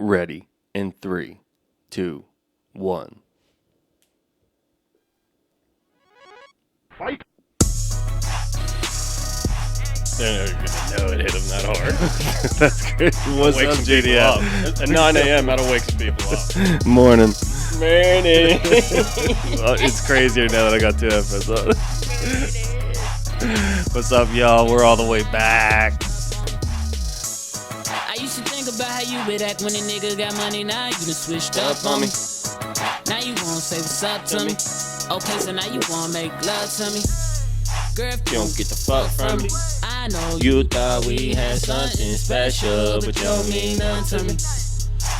ready in 3, 2, 1. Fight. They're gonna know it hit him that hard. That's good. What's Wakes up, some people JD? up. At 9 a.m., that'll wake some people up. Morning. Morning. Well, it's crazier now that I got 2 episodes on. What's up, y'all? We're all the way back. I used to think about how you would act when a nigga got money. Now you done switched up on me. Now you wanna say what's up to me. Okay, so now you wanna make love to me. Girl, if you don't get the fuck from me, I know you thought we had something special, but you don't mean nothing to me.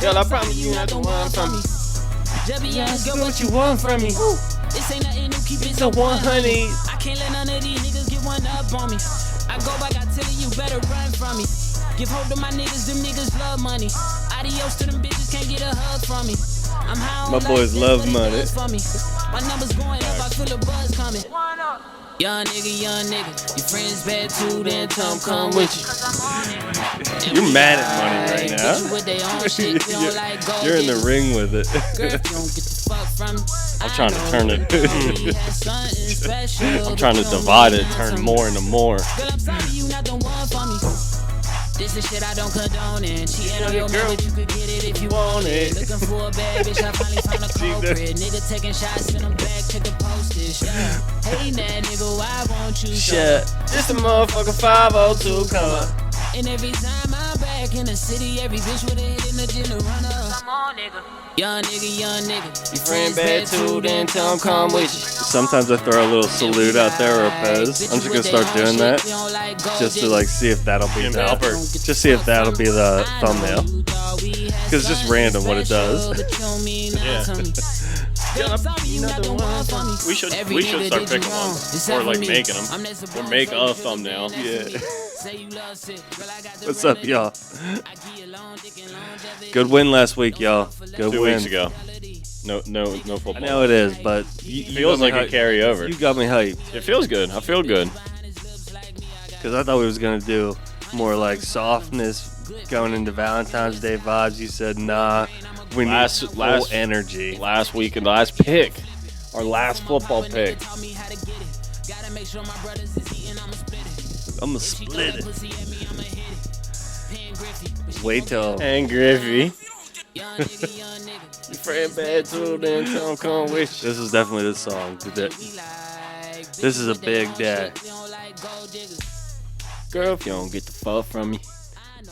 Girl, I promise you not the one from me. Just be honest, girl, what you want from me? This ain't nothing new, keep it so 100. I can't let none of these niggas get one up on me. I go back, I tell you, you better run from me. Give hope to my niggas, them niggas love money. Adios to them bitches, can't get a hug from me. I'm high on My boys love money. For me. My numbers going up, I feel a buzz coming. Young nigga, your friends bad too, then tell them come with you. You're mad at money right now. You're in the ring with it. I'm trying to turn it. I'm trying to divide it, turn more into more. This is shit I don't condone in. Cheating on your man, but you could get it if you want it. Looking for a bad bitch, I finally found a culprit. Nigga taking shots, send them back, check the postage. Yeah. Hey, that nigga, why won't you Shit. It's the motherfucking 502 come. And every time I'm back in the city, every bitch with a hit in the gym to run up. Come on, nigga. Young nigga. Your Friend bad too, then tell them come with you. Sometimes I throw a little salute out there or a pose. I'm just gonna start doing that, just to like see if that'll be just see if that'll be the thumbnail. Cause it's just random what it does. We should start picking ones or like making them or make a thumbnail. Yeah. What's up, y'all? Good win last week, y'all. Good 2 win. weeks ago. No football. I know it is, but Feels like a carryover. You got me hyped. It feels good. I feel good. Because I thought we was going to do more like softness going into Valentine's Day vibes. You said, nah, we need full energy. Last week and last pick. Our last football pick. I'm going to split it. Wait till... And Griffey. Your friend bad too, then tell him come with you. This is definitely the song. This is a big day. Girl, if you don't get the fuck from me.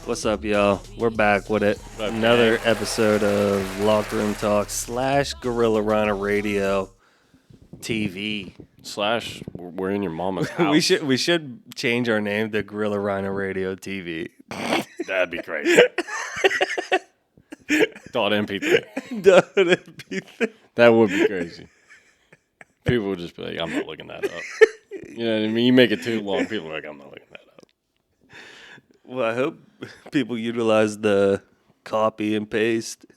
What's up, y'all? We're back with it. Another episode of Locker Room Talk / Gorilla Rhino Radio TV. / we're in your mama's house. we should change our name to Gorilla Rhino Radio TV. That'd be crazy. .mp3. That would be crazy. People would just be like, I'm not looking that up. You know what I mean? You make it too long, people are like, I'm not looking that up. Well, I hope people utilize the copy and paste.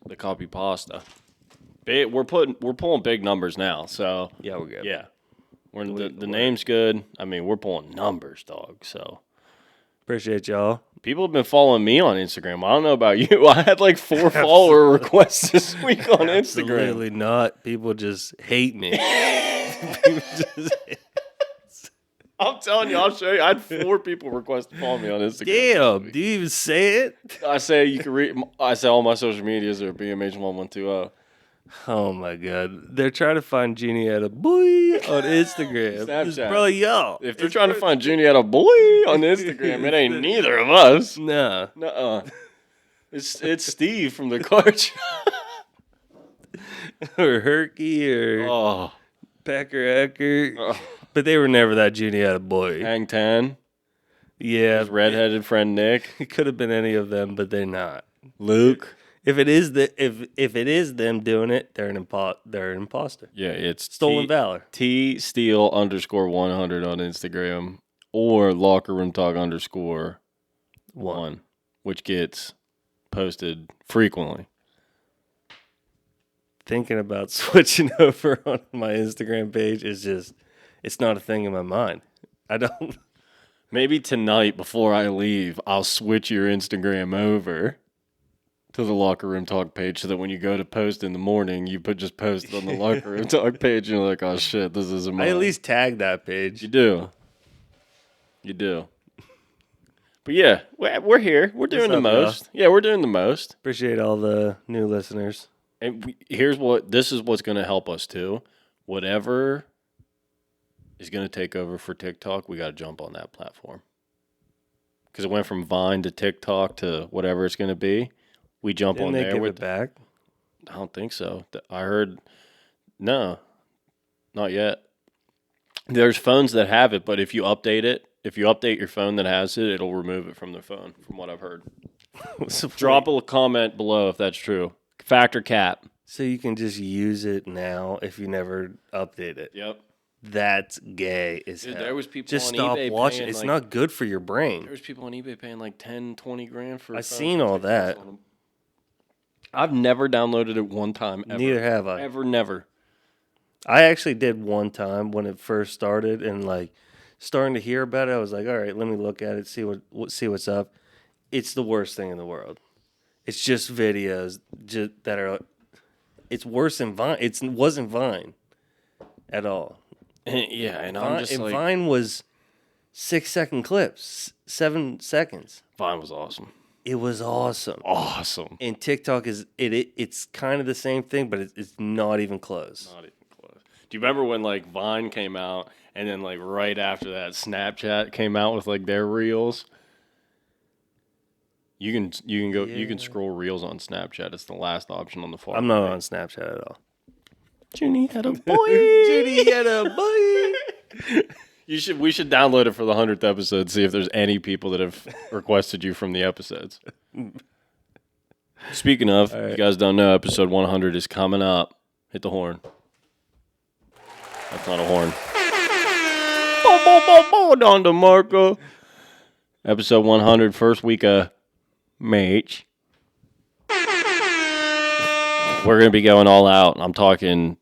The copy pasta. We're pulling big numbers now, so yeah, we're good. Yeah. The name's good. I mean, we're pulling numbers, dog, so. Appreciate y'all. People have been following me on Instagram. I don't know about you. I had like 4 follower requests this week on Instagram. Absolutely not. People just hate me. I'm telling you, I'll show you. I had 4 people request to follow me on Instagram. Damn, do you even say it? I say you can read. I say all my social medias are BMH1120. Oh my god, they're trying to find Jeannie at a boy on Instagram. Snapchat. It's probably y'all. If they're trying to find Jeannie at a boy on Instagram, it ain't neither of us. Nah. Nuh-uh. It's Steve from the car shop. Or Herky or Pecker Ecker. But they were never that Jeannie at a boy. Hang 10. Yeah. His redheaded friend Nick. It could have been any of them, but they're not. Luke. If it is them doing it, they're an imposter. Yeah, it's stolen valor. T_Steele_100 on Instagram or Locker Room Talk _1, which gets posted frequently. Thinking about switching over on my Instagram page is just, it's not a thing in my mind. I don't. Maybe tonight before I leave, I'll switch your Instagram over. to the Locker Room Talk page so that when you go to post in the morning, you just post it on the Locker Room Talk page and you're like, oh shit, this isn't mine. I at least tag that page. You do. But yeah, we're here. We're doing the most. Yeah, we're doing the most. Appreciate all the new listeners. And this is what's going to help us too. Whatever is going to take over for TikTok, we got to jump on that platform. Because it went from Vine to TikTok to whatever it's going to be. We jump on there. Didn't they give it back? I don't think so. I heard, no, not yet. There's phones that have it, but if you update your phone that has it, it'll remove it from the phone, from what I've heard. Drop a comment below if that's true. Fact or cap. So you can just use it now if you never update it. Yep. That's gay as Dude, hell. there was people just on stop eBay watching. paying It's like, not good for your brain. There's people on eBay paying like 10, 20 grand for I've phones seen with all TikToks that. on them. I've never downloaded it one time ever. Neither have I. Ever, never. I actually did one time when it first started, and like starting to hear about it, I was like, all right, let me look at it, see what's up. It's the worst thing in the world. It's just videos that are. It's worse than Vine. It wasn't Vine at all. Yeah, and I'm just like, Vine was 6-second clips, 7 seconds. Vine was awesome. It was awesome. Awesome. And TikTok it's kind of the same thing, but it's not even close. Not even close. Do you remember when like Vine came out, and then like right after that, Snapchat came out with like their reels? You can scroll reels on Snapchat. It's the last option on the far. I'm not on Snapchat at all. Junie had a boy. Judy had a boy. We should download it for the 100th episode. See if there's any people that have requested you from the episodes. Speaking of, if you guys don't know, episode 100 is coming up. Hit the horn. That's not a horn. Don DeMarco. Episode 100, first week of March. We're going to be going all out. I'm talking,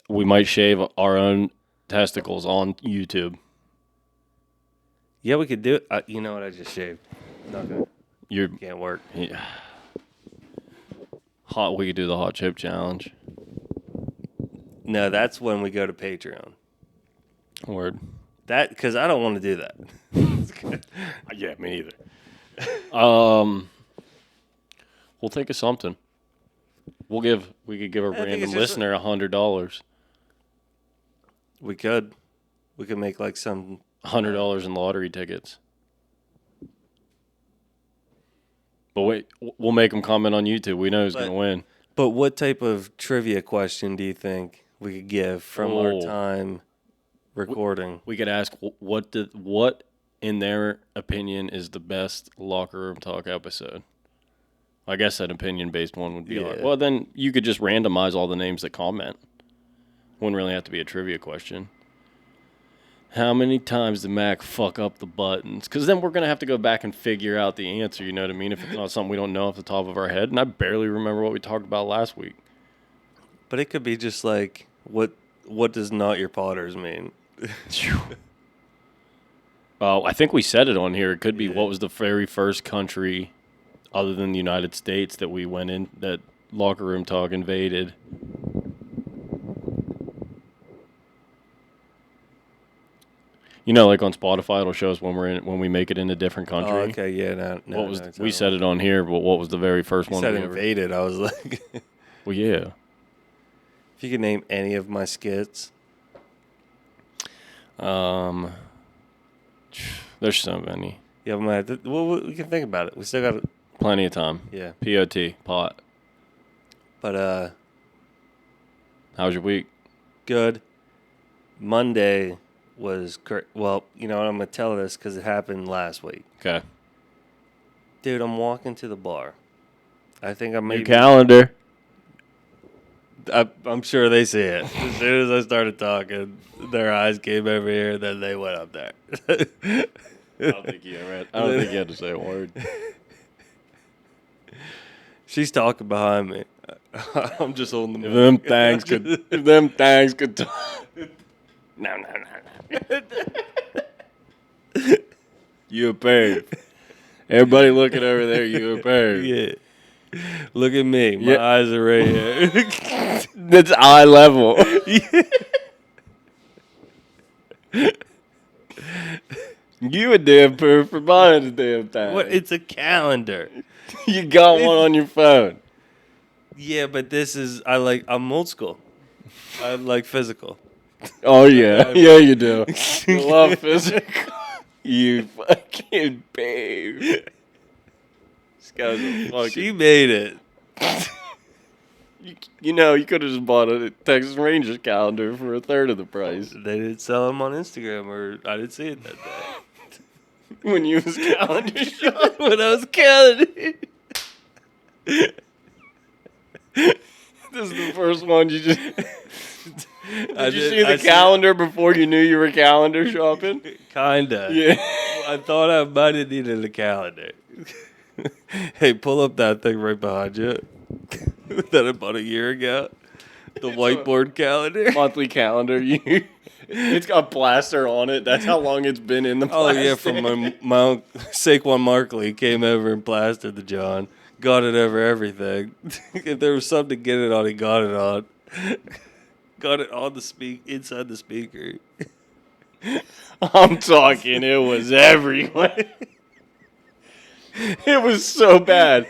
we might shave our own testicles on YouTube. Yeah, we could do it. You know what? I just shaved. Not gonna. Can't work. Yeah. We could do the hot chip challenge. No, that's when we go to Patreon. Word. That because I don't want to do that. Yeah, me neither. We'll think of something. We could give a random listener $100. We could make like some $100 in lottery tickets. But wait, we'll make them comment on YouTube. We know who's going to win. But what type of trivia question do you think we could give from our time recording? We could ask what in their opinion is the best Locker Room Talk episode. I guess an opinion-based one would be like, well, then you could just randomize all the names that comment. Wouldn't really have to be a trivia question. How many times did Mac fuck up the buttons? Because then we're going to have to go back and figure out the answer, you know what I mean? If it's not something we don't know off the top of our head. And I barely remember what we talked about last week. But it could be just like, what does not your potters mean? I think we said it on here. It could be what was the very first country other than the United States that we went in, that Locker Room Talk invaded. You know, like on Spotify, it'll show us when we make it in a different country. Oh, okay, yeah, We said it on here, but what was the very first one? Said invaded. I was like, well, yeah. If you could name any of my skits, there's so many. Yeah, we can think about it. We still got plenty of time. Yeah. Pot. But how was your week? Good. Monday was great. Well, you know what? I'm gonna tell this because it happened last week. Okay. Dude, I'm walking to the bar. I think I'm New calendar. I'm sure they see it. As soon as I started talking, their eyes came over here, then they went up there. I don't think you had to say a word. She's talking behind me. I'm just holding the If them things could talk. No. You a babe. Everybody looking over there, you a perv. Yeah. Look at me. My Yeah. eyes are right here. That's eye level. You a damn perv for buying the damn time. What? It's a calendar. You got one on your phone. Yeah, but I'm old school. I like physical. Oh, yeah. Yeah, you do. You love physical. You fucking babe. This guy's a fucking... She made it. You know, you could have just bought a Texas Rangers calendar for a third of the price. They didn't sell them on Instagram, or I didn't see it that day. When you was calendar shop. When I was calendar. This is the first one you just... Did you see the I calendar before you knew you were calendar shopping? Kinda. Yeah. I thought I might have needed a calendar. Hey, pull up that thing right behind you. That I bought a year ago. The whiteboard calendar. Monthly calendar. It's got plaster on it. That's how long it's been in the Oh, plastic. yeah, from my Saquon Markley came over and plastered the John. Got it over everything. If there was something to get it on, he got it on. Got it on inside the speaker. I'm talking, it was everywhere. It was so bad.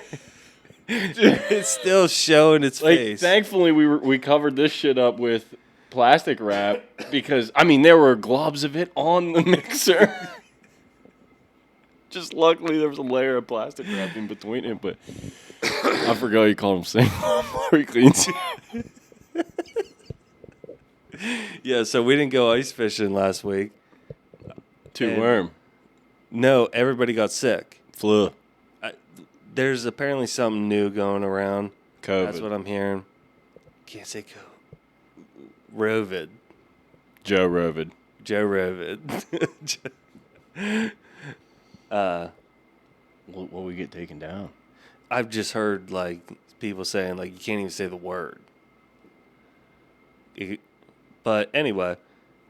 It's still showing its face. Thankfully, we covered this shit up with plastic wrap because, I mean, there were globs of it on the mixer. Just luckily, there was a layer of plastic wrap in between it, but I forgot you called him St. Markley. Yeah, so we didn't go ice fishing last week. Too worm. No, everybody got sick. Flu. There's apparently something new going around. COVID. That's what I'm hearing. Can't say COVID. Rovid. Joe Rovid. Joe Rovid. Will we get taken down? I've just heard like people saying like you can't even say the word. But anyway,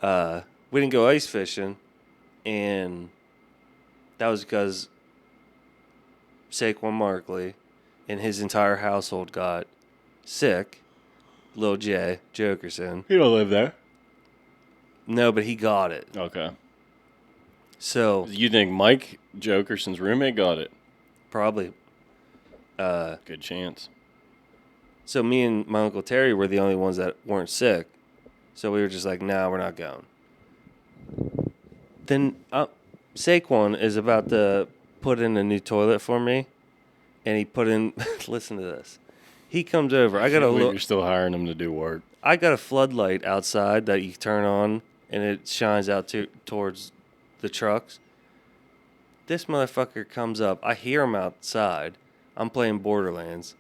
we didn't go ice fishing, and that was because Saquon Markley and his entire household got sick. Lil J, Jokerson. He don't live there. No, but he got it. Okay. So You think Mike Jokerson's roommate got it? probably. Good chance. So me and my Uncle Terry were the only ones that weren't sick. So we were just like, nah, we're not going. Then Saquon is about to put in a new toilet for me. And he put in, listen to this. He comes over. You're still hiring him to do work. I got a floodlight outside that you turn on and it shines out towards the trucks. This motherfucker comes up. I hear him outside. I'm playing Borderlands.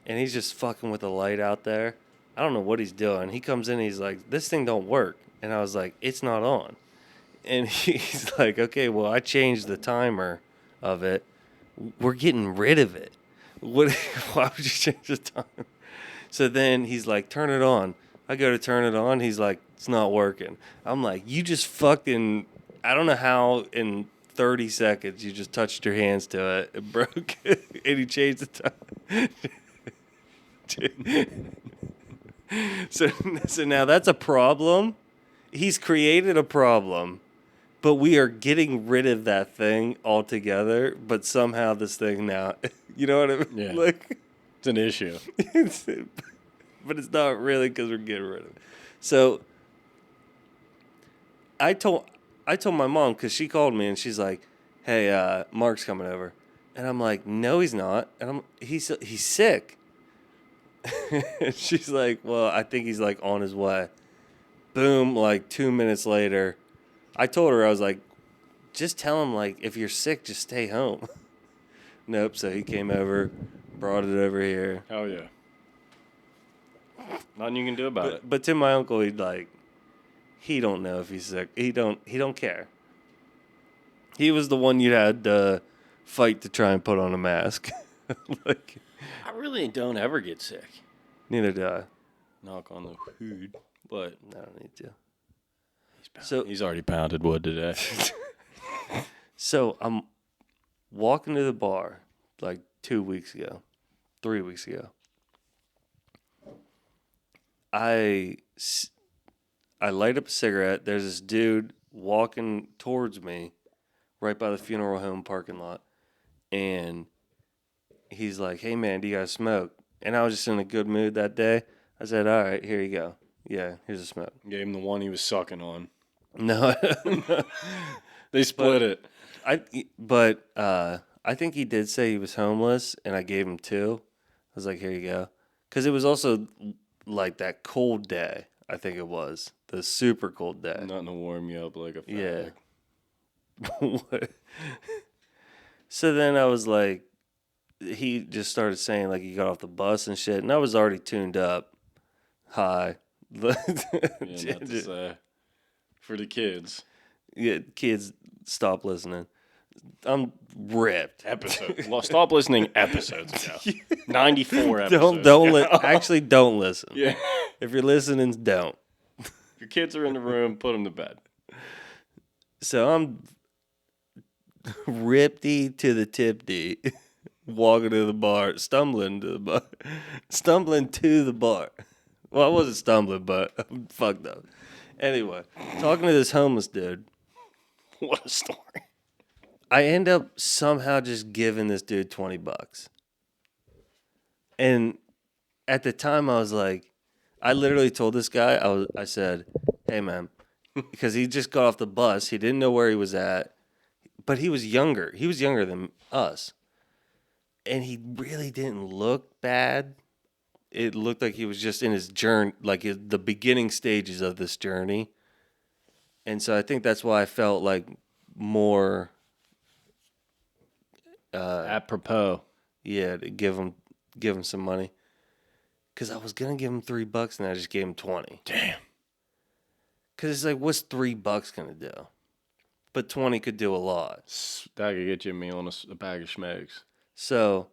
And he's just fucking with the light out there. I don't know what he's doing. He comes in and he's like, this thing don't work. And I was like, it's not on. And he's like, okay, well, I changed the timer of it. We're getting rid of it. Why would you change the timer? So then he's like, turn it on. I go to turn it on. He's like, it's not working. I'm like, you just fucking, I don't know how in 30 seconds you just touched your hands to it. It broke. And he changed the time. So now that's a problem. He's created a problem, but we are getting rid of that thing altogether. But somehow this thing now, you know what I mean? Yeah. Like, It's an issue. but it's not really because we're getting rid of it. So I told my mom because she called me and she's like, "Hey, Mark's coming over," and I'm like, "No, he's not," and he's sick. And she's like, well, I think he's like on his way. Boom, like 2 minutes later, I told her, I was like, just tell him like if you're sick, just stay home. Nope. So he came over, brought it over here. Hell yeah. Nothing you can do about it. But to my uncle, he don't know if he's sick. He don't care. He was the one you had to fight to try and put on a mask. Like, I really don't ever get sick. neither do I. Knock on the wood. But I don't need to. he's already pounded wood today. So walking to the bar like 2 weeks ago, 3 weeks ago. I light up a cigarette. There's this dude walking towards me right by the funeral home parking lot. And he's like, hey, man, do you guys smoke? And I was just in a good mood that day. I said, all right, here you go. Yeah, here's a smoke. Gave him the one he was sucking on. No. They split it. I think he did say he was homeless, and I gave him 2. I was like, here you go. Because it was also like that cold day, I think it was. The super cold day. Nothing to warm you up like a Yeah. fag. So then I was like, he just started saying like he got off the bus and shit, and I was already tuned up, high. Yeah, not to say. For the kids. Yeah, kids, stop listening. I'm ripped. Stop listening episodes ago. 94 episodes. Actually, don't listen. Yeah. If you're listening, don't. If your kids are in the room, put them to bed. So I'm ripty to the tipty, walking to the bar, stumbling to the bar. Well, I wasn't stumbling, but I'm fucked up. Anyway, talking to this homeless dude. What a story. I end up somehow just giving this dude $20. And at the time I was like, I literally told this guy, I said, hey man, because he just got off the bus. He didn't know where he was at, but he was younger. He was younger than us. And he really didn't look bad. It looked like he was just in his journey, like the beginning stages of this journey. And so I think that's why I felt like more apropos. Yeah, to give him some money. Because I was going to give him $3 and I just gave him 20. Damn. Because it's like, what's $3 going to do? But 20 could do a lot. That could get you a meal and a bag of schmegs. So,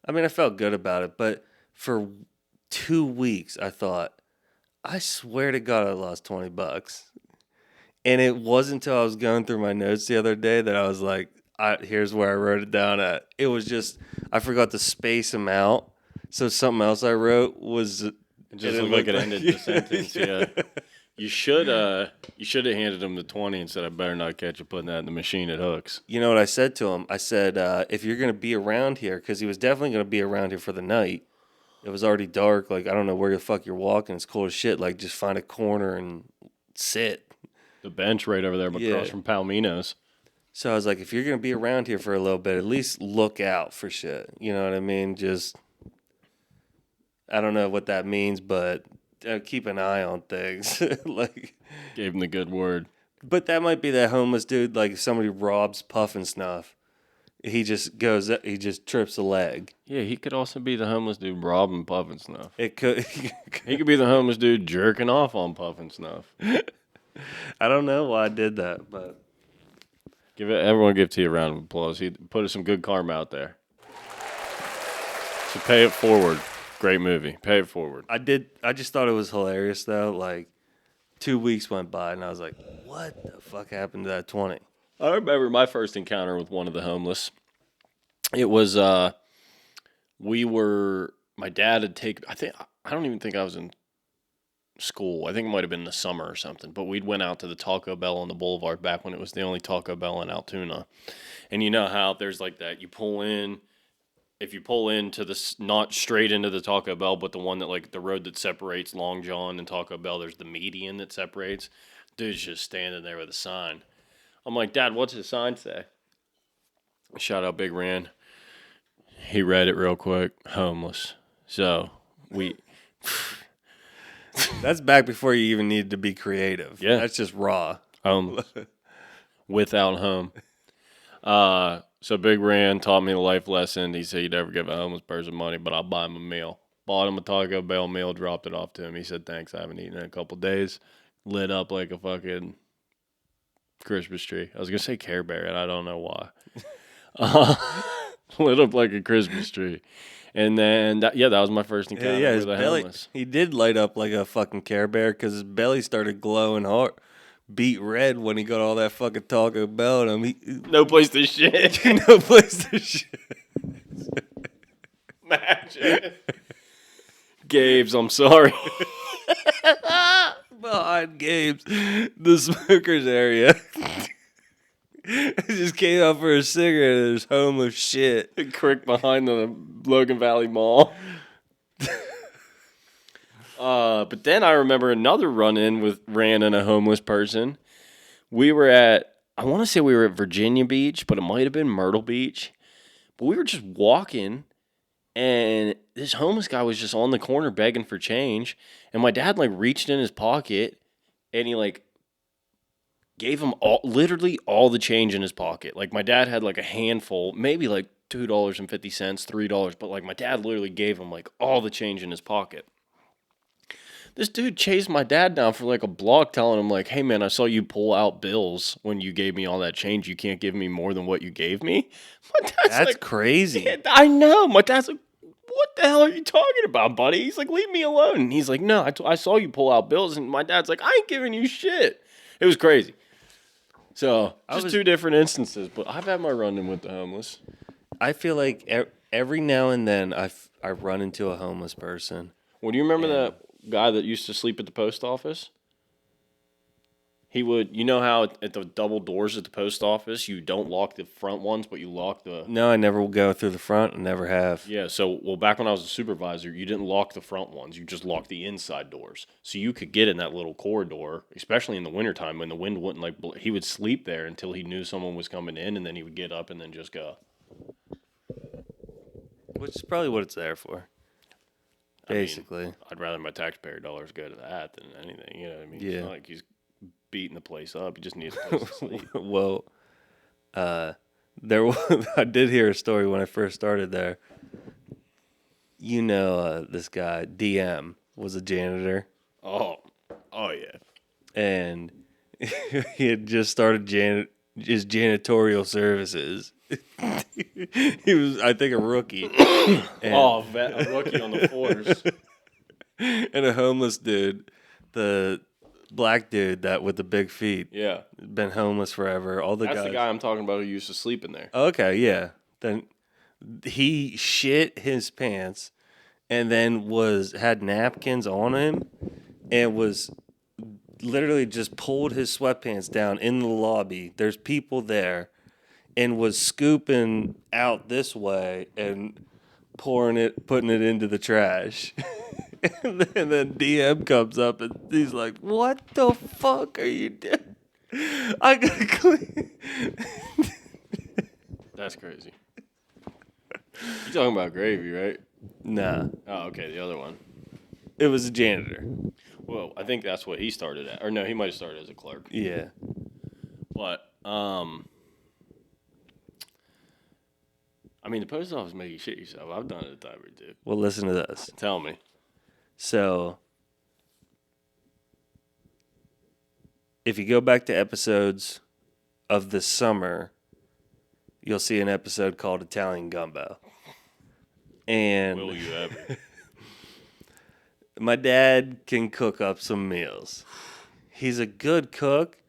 I mean, I felt good about it. But for 2 weeks, I thought, I swear to God I lost $20. And it wasn't until I was going through my notes the other day that I was like, here's where I wrote it down at. It was just, I forgot to space them out. So something else I wrote was... It just looked like it ended the sentence, yeah. You should have handed him the 20 and said, I better not catch you putting that in the machine at Hooks. You know what I said to him? I said, if you're going to be around here, because he was definitely going to be around here for the night. It was already dark. Like, I don't know where the fuck you're walking. It's cold as shit. Like, just find a corner and sit. The bench right over there across from Palomino's. So I was like, if you're going to be around here for a little bit, at least look out for shit. You know what I mean? Just, I don't know what that means, but keep an eye on things. Like, gave him the good word. But that might be that homeless dude, like if somebody robs Puff and Snuff. He just trips a leg. Yeah, he could also be the homeless dude robbing Puff and Snuff. It could. He could be the homeless dude jerking off on Puff and Snuff. I don't know why I did that, but everyone give T a round of applause. He put some good karma out there. So Pay It Forward, great movie. Pay It Forward. I did. I just thought it was hilarious though. Like 2 weeks went by, and I was like, "What the fuck happened to that 20?" I remember my first encounter with one of the homeless. It was my dad had taken. I don't even think I was in school. I think it might have been the summer or something. But we went out to the Taco Bell on the Boulevard back when it was the only Taco Bell in Altoona. And you know how there's like that. You pull in. If you pull into not straight into the Taco Bell, but the one that like the road that separates Long John and Taco Bell, there's the median that separates. Dude's just standing there with a sign. I'm like, Dad, what's his sign say? Shout out Big Ran. He read it real quick. Homeless. So we. That's back before you even needed to be creative. Yeah. That's just raw. Homeless. Without home. So Big Ran taught me a life lesson. He said, you never give a homeless person money, but I'll buy him a meal. Bought him a Taco Bell meal, dropped it off to him. He said, thanks, I haven't eaten in a couple days. Lit up like a fucking Christmas tree. I was going to say Care Bear, and I don't know why. Lit up like a Christmas tree. And then, that was my first encounter with a homeless. He did light up like a fucking Care Bear because his belly started glowing hard. beat red when he got all that fucking talk about him. No place to shit. No place to shit. Imagine. Gabe's, I'm sorry. Behind Gabe's, the smokers area. I just came out for a cigarette and there's homeless shit. Crick behind the Logan Valley Mall. But then I remember another run-in with Rand and a homeless person. We were I want to say we were at Virginia Beach, but it might have been Myrtle Beach. But we were just walking, and this homeless guy was just on the corner begging for change. And my dad, like, reached in his pocket, and he, like, gave him literally all the change in his pocket. Like, my dad had, like, a handful, maybe, like, $2.50, $3, but, like, my dad literally gave him, like, all the change in his pocket. This dude chased my dad down for like a block telling him like, hey man, I saw you pull out bills when you gave me all that change. You can't give me more than what you gave me. My dad's That's like, crazy. Yeah, I know. My dad's like, what the hell are you talking about, buddy? He's like, leave me alone. And he's like, no, I saw you pull out bills. And my dad's like, I ain't giving you shit. It was crazy. So just two different instances, but I've had my run-in with the homeless. I feel like every now and then I run into a homeless person. Well, do you remember that guy that used to sleep at the post office? He would, you know how at the double doors at the post office, you don't lock the front ones, but you lock the... No, I never will go through the front. I never have. Yeah, so, back when I was a supervisor, you didn't lock the front ones. You just locked the inside doors. So you could get in that little corridor, especially in the wintertime when the wind wouldn't, like, he would sleep there until he knew someone was coming in, and then he would get up and then just go. Which is probably what it's there for. Basically. I mean, I'd rather my taxpayer dollars go to that than anything, you know what I mean? Yeah. It's not like he's beating the place up. He just needs a place to sleep. Well, I did hear a story when I first started there. You know, this guy, DM, was a janitor. Oh yeah. And he had just started his janitorial services. He was, I think, a rookie. A rookie on the force. And a homeless dude, the black dude that with the big feet. Yeah. Been homeless forever. All the That's guys. the guy I'm talking about who used to sleep in there. Okay, yeah. Then he shit his pants and then had napkins on him and was literally just pulled his sweatpants down in the lobby. There's people there. And was scooping out this way and putting it into the trash. And then DM comes up and he's like, what the fuck are you doing? I gotta clean. That's crazy. You're talking about Gravy, right? Nah. Oh, okay, the other one. It was a janitor. Well, I think that's what he started at. Or no, he might have started as a clerk. Yeah. But, I mean, the post office make you shit yourself. I've done it a time or two. Well, listen to this. Tell me. So, if you go back to episodes of this summer, you'll see an episode called Italian Gumbo. And Will you ever? My dad can cook up some meals. He's a good cook,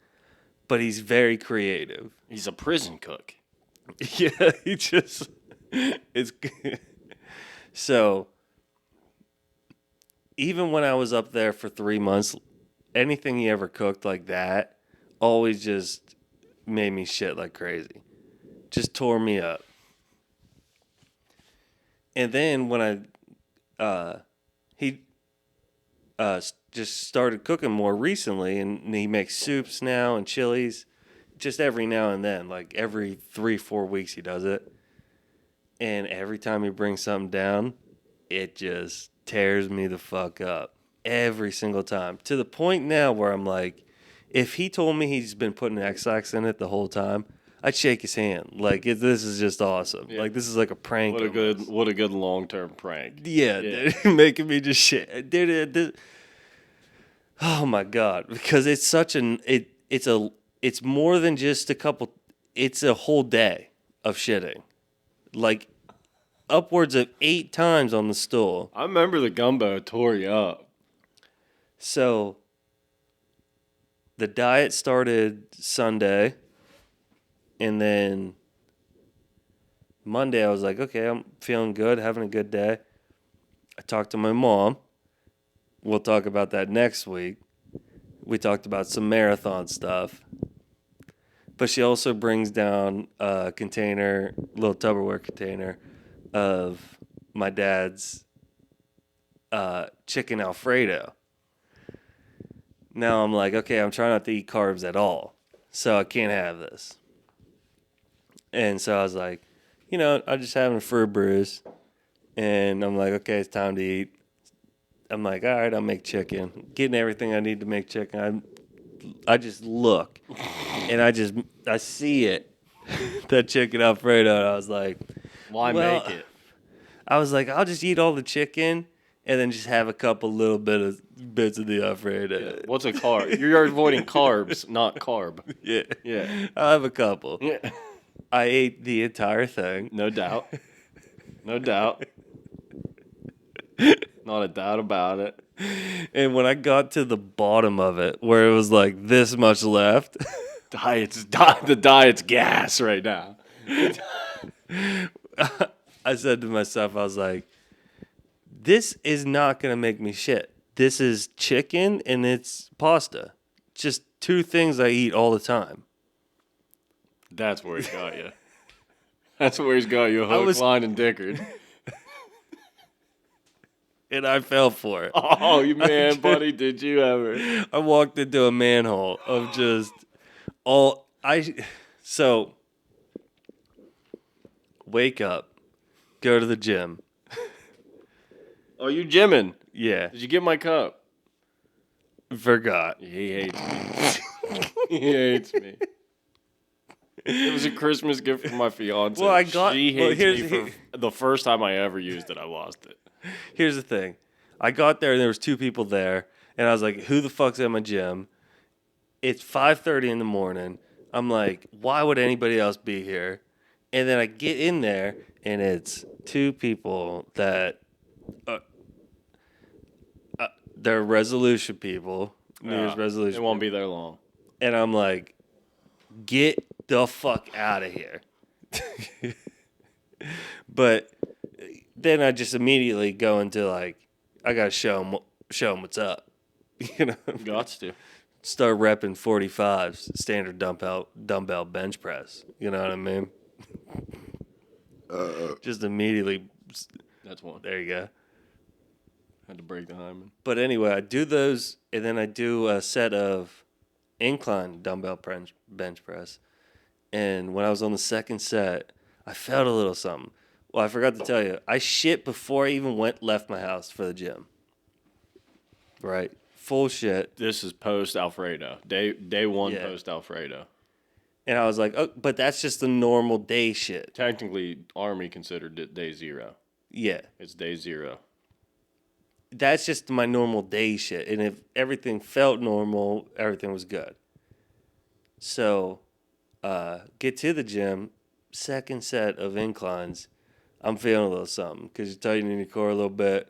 but he's very creative. He's a prison cook. Yeah, he just... It's so even when I was up there for 3 months, anything he ever cooked like that always just made me shit like crazy. Just tore me up. And then when he just started cooking more recently, and he makes soups now and chilies, just every now and then, like every 3-4 weeks he does it. And every time he brings something down, it just tears me the fuck up. Every single time. To the point now where I'm like, if he told me he's been putting X-Lax in it the whole time, I'd shake his hand. Like, this is just awesome. Yeah. Like, this is like a prank. What a good long-term prank. Yeah. Dude, making me just shit. Dude, oh my God. Because it's such it's more than just a couple, it's a whole day of shitting. Like, upwards of 8 times on the stool. I remember the gumbo tore you up. So, the diet started Sunday, and then Monday I was like, okay, I'm feeling good, having a good day. I talked to my mom. We'll talk about that next week. We talked about some marathon stuff. But she also brings down a container, little Tupperware container of my dad's chicken Alfredo. Now I'm like, okay, I'm trying not to eat carbs at all, so I can't have this. And so I was like, I'm just having a fruit bruise. And I'm like, okay, it's time to eat. I'm like, all right, I'll make chicken. Getting everything I need to make chicken. I just look, and I see it, that chicken Alfredo. And I was like, Why well, make it? I was like, I'll just eat all the chicken and then just have a couple little bits of the Alfredo. Yeah. What's a carb? You're avoiding carbs, not carb. Yeah. Yeah. I'll have a couple. Yeah. I ate the entire thing. No doubt. No doubt. Not a doubt about it. And when I got to the bottom of it, where it was like this much left, The diet's gas right now. I said to myself, I was like, this is not going to make me shit. This is chicken and it's pasta. Just two things I eat all the time. That's where he got you. That's where he's got you hook, line, and dickered. And I fell for it. Oh, you man, buddy, did you ever? I walked into a manhole of just so wake up, go to the gym. Oh, you gymming? Yeah, Did you get my cup? forgot. He hates me. He hates me. It was a Christmas gift from my fiance. Well, I got- She well, hates me for the first time I ever used it. I lost it. Here's the thing. I got there and there was two people there, and I was like, who the fuck's at my gym? It's 5:30 in the morning. I'm like, why would anybody else be here? And then I get in there, and it's two people that they're resolution people, New Year's resolution. It won't be there long. And I'm like, get the fuck out of here. But then I just immediately go into like, I gotta show them what's up. Gots to. Start repping 45s, standard dumbbell bench press. You know what I mean? Just immediately. That's one. There you go. Had to break the hymen. But anyway, I do those, and then I do a set of incline dumbbell bench press. And when I was on the second set, I felt a little something. Well, I forgot to tell you, I shit before I even left my house for the gym. Right? Full shit. This is post Alfredo. Day one Yeah. post Alfredo. And I was like, oh, but that's just the normal day shit. Technically, Army considered it day zero. Yeah. It's day zero. That's just my normal day shit. And if everything felt normal, everything was good. So, get to the gym, second set of inclines. I'm feeling a little something because you're tightening your core a little bit.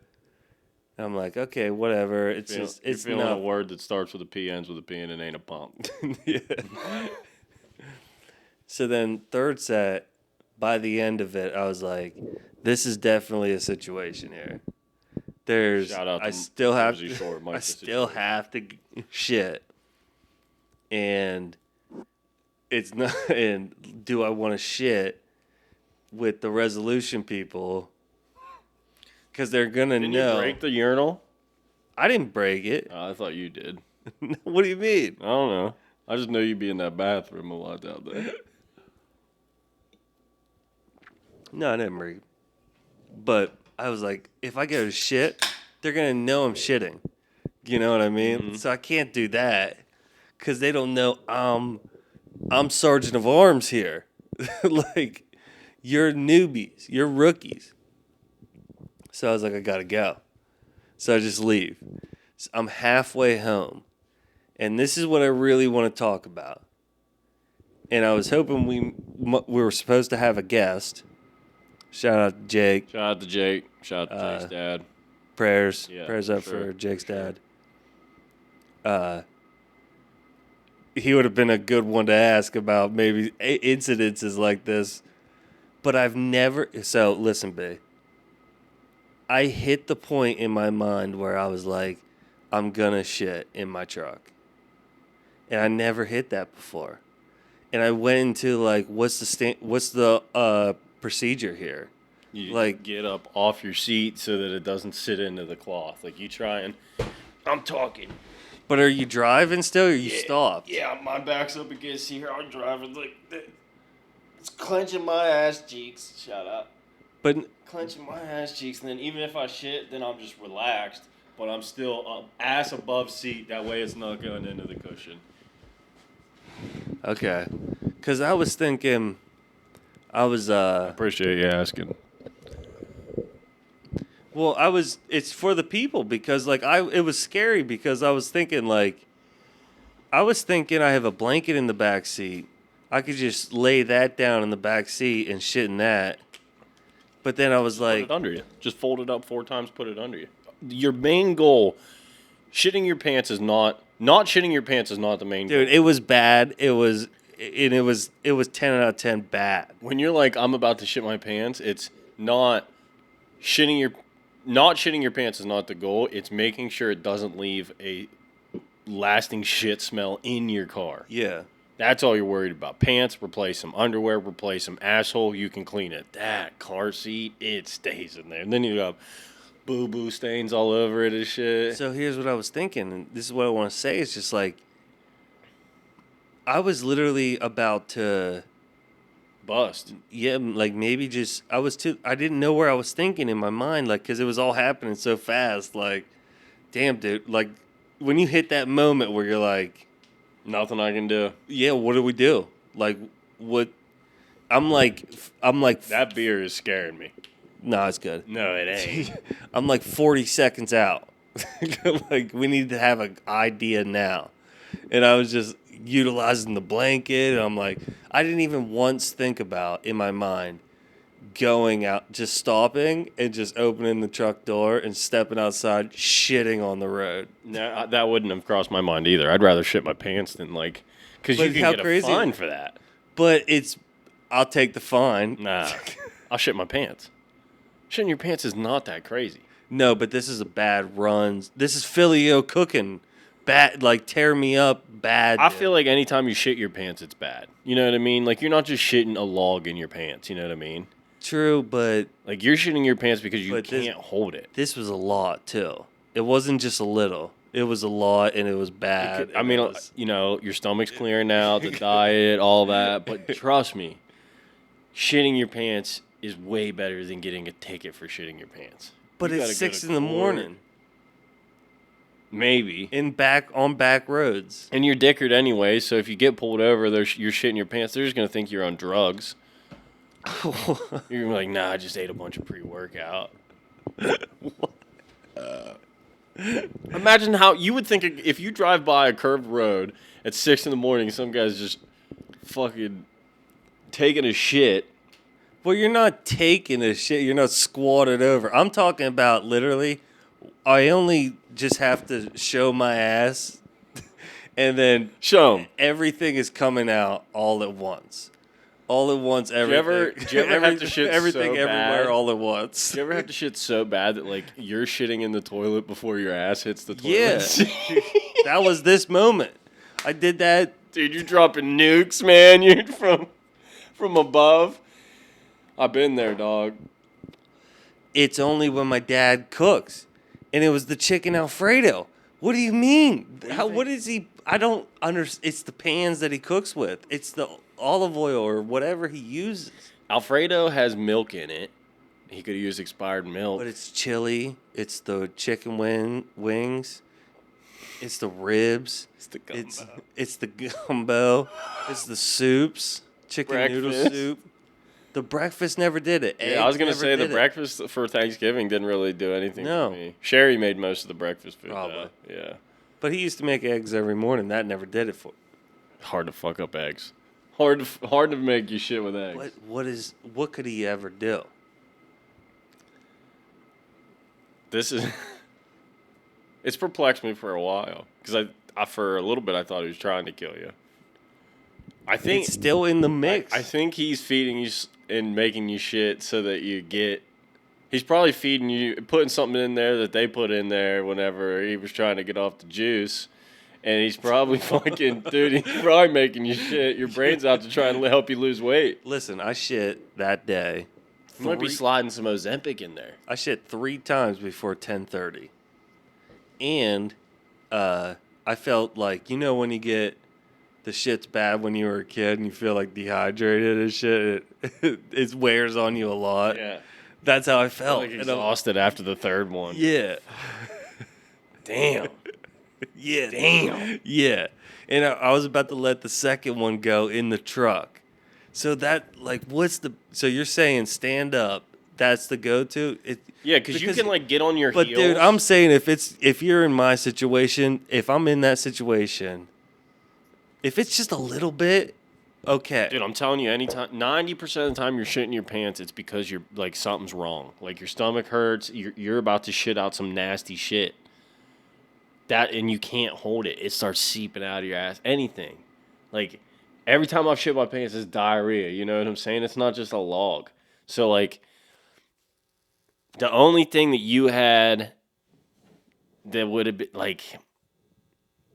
And I'm like, okay, whatever. It's You're feeling a word that starts with a P, ends with a P, and it ain't a pump. Yeah. So then third set, by the end of it, I was like, this is definitely a situation here. Shout out to I still have Jersey Shore, Mike, I the still situation. have to shit. And it's not, and do I want to shit with the resolution people? Because they're going to Didn't know. you break the urinal? I didn't break it. Oh, I thought you did. What do you mean? I don't know. I just know you'd be in that bathroom a lot out there. No, I didn't break it. But I was like, if I go to shit, they're going to know I'm shitting. You know what I mean? Mm-hmm. So I can't do that because they don't know I'm Sergeant of Arms here. Like, you're newbies. You're rookies. So I was like, I got to go. So I just leave. So I'm halfway home. And this is what I really want to talk about. And I was hoping we were supposed to have a guest. Shout out to Jake. Shout out to Jake. Shout out to Jake's dad. Prayers. Yeah, Prayers up sure, for Jake's sure. dad. he would have been a good one to ask about maybe incidences like this. But I've never. So listen, B. I hit the point in my mind where I was like, I'm gonna shit in my truck, and I never hit that before. And I went into like, what's the procedure here? You Like, get up off your seat so that it doesn't sit into the cloth. Like you try and I'm talking. but are you driving still, or you stopped? Yeah, my back's up against here. I'm driving like this. It's clenching my ass cheeks. Shut up. But Clenching my ass cheeks, and then even if I shit, then I'm just relaxed. But I'm still ass above seat. That way it's not going into the cushion. okay, because I was thinking, Appreciate you asking. well, it's for the people because like it was scary because I was thinking I have a blanket in the back seat. I could just lay that down in the back seat and shit in that. But then I was Put like, it under you. Just fold it up 4 times, put it under you. Your main goal, shitting your pants is not shitting your pants is not the main goal. dude, it was bad. It was 10 out of 10 bad. When you're like, I'm about to shit my pants, it's not shitting your pants is not the goal. It's making sure it doesn't leave a lasting shit smell in your car. Yeah. That's all you're worried about. Pants, replace them. Underwear, replace them. Asshole, you can clean it. That car seat, it stays in there. And then you got boo-boo stains all over it and shit. So here's what I was thinking, and this is what I want to say. It's just like, I was literally about to, Bust. yeah, like maybe just, I didn't know where I was thinking in my mind, like, because it was all happening so fast. Like, damn, dude, like, when you hit that moment where you're like, Nothing I can do. yeah, what do we do? Like, what? I'm like, That beer is scaring me. no, it's good. No, it ain't. I'm like 40 seconds out. Like, we need to have an idea now. And I was just utilizing the blanket. And I'm like, I didn't even once think about in my mind going out, just stopping and just opening the truck door and stepping outside, shitting on the road. No, that wouldn't have crossed my mind either. I'd rather shit my pants than like, because you But can how get crazy- a fine for that. But I'll take the fine. Nah, I'll shit my pants. Shitting your pants is not that crazy. No, but this is a bad run. This is Philly-O cooking. Bad, like, tear me up bad. I dude. feel like anytime you shit your pants, it's bad. You know what I mean? Like, you're not just shitting a log in your pants. You know what I mean? True, but Like, you're shitting your pants because you But this- can't hold it. this was a lot, too. It wasn't just a little. It was a lot, and it was bad. I and mean, it was- you know, your stomach's clearing out, the diet, all that. But trust me, shitting your pants is way better than getting a ticket for shitting your pants. but You it's gotta go 6 to in the court. morning Maybe. on back roads. And you're dickered anyway, so if you get pulled over, you're shitting your pants, they're just going to think you're on drugs. You're gonna be like, nah, I just ate a bunch of pre-workout. Imagine how you would think if you drive by a curved road at 6 in the morning, some guy's just fucking taking a shit. Well, you're not taking a shit. You're not squatted over. I'm talking about literally, I only just have to show my ass, and then Show 'em. everything is coming out all at once. All at once, everything. Do you ever have to shit everything so everywhere bad? all at once? Do you ever have to shit so bad that like you're shitting in the toilet before your ass hits the toilet? Yeah. That was this moment. I did that. Dude, you're dropping nukes, man. You're from above. I've been there, dog. It's only when my dad cooks, and it was the chicken Alfredo. What do you mean? What is he? I don't understand. It's the pans that he cooks with. It's the olive oil or whatever he uses. Alfredo has milk in it. He could use expired milk. But it's chili. It's the chicken wings. It's the ribs. It's the gumbo. It's the gumbo. It's the soups. Chicken noodle Breakfast. soup. The breakfast never did it. Yeah, I was Eggs gonna never say the did it. breakfast for Thanksgiving didn't really do anything No. for me. Sherry made most of the breakfast food. Probably. Though. Yeah. But he used to make eggs every morning. That never did it for. Hard to fuck up eggs. Hard to make you shit with eggs. What could he ever do? This is. It's perplexed me for a while because I for a little bit I thought he was trying to kill you. I think it's still in the mix. I think he's feeding you and making you shit so that you get. He's probably feeding you, putting something in there that they put in there whenever he was trying to get off the juice. And he's probably fucking, dude, he's probably making you shit your brains out to try and help you lose weight. Listen, I shit that day. You might be sliding some Ozempic in there. I shit 3 times before 10:30. And I felt like, you know when you get the shit's bad when you were a kid and you feel like dehydrated and shit, it wears on you a lot. Yeah. That's how I felt. Like exhausted after the third one. Yeah. Damn. Yeah. Damn. Yeah. And I was about to let the second one go in the truck. So that, like, so you're saying stand up, that's the go-to? Yeah, because you can, like, get on your But, heels. dude, I'm saying if you're in my situation, if I'm in that situation, if it's just a little bit, okay. Dude, I'm telling you, 90% of the time you're shitting your pants, it's because you're, like, something's wrong. Like, your stomach hurts, you're about to shit out some nasty shit. And you can't hold it. It starts seeping out of your ass. Anything. Like, every time I've shit my pants, it's diarrhea. You know what I'm saying? It's not just a log. So, like, the only thing that you had that would have been, like,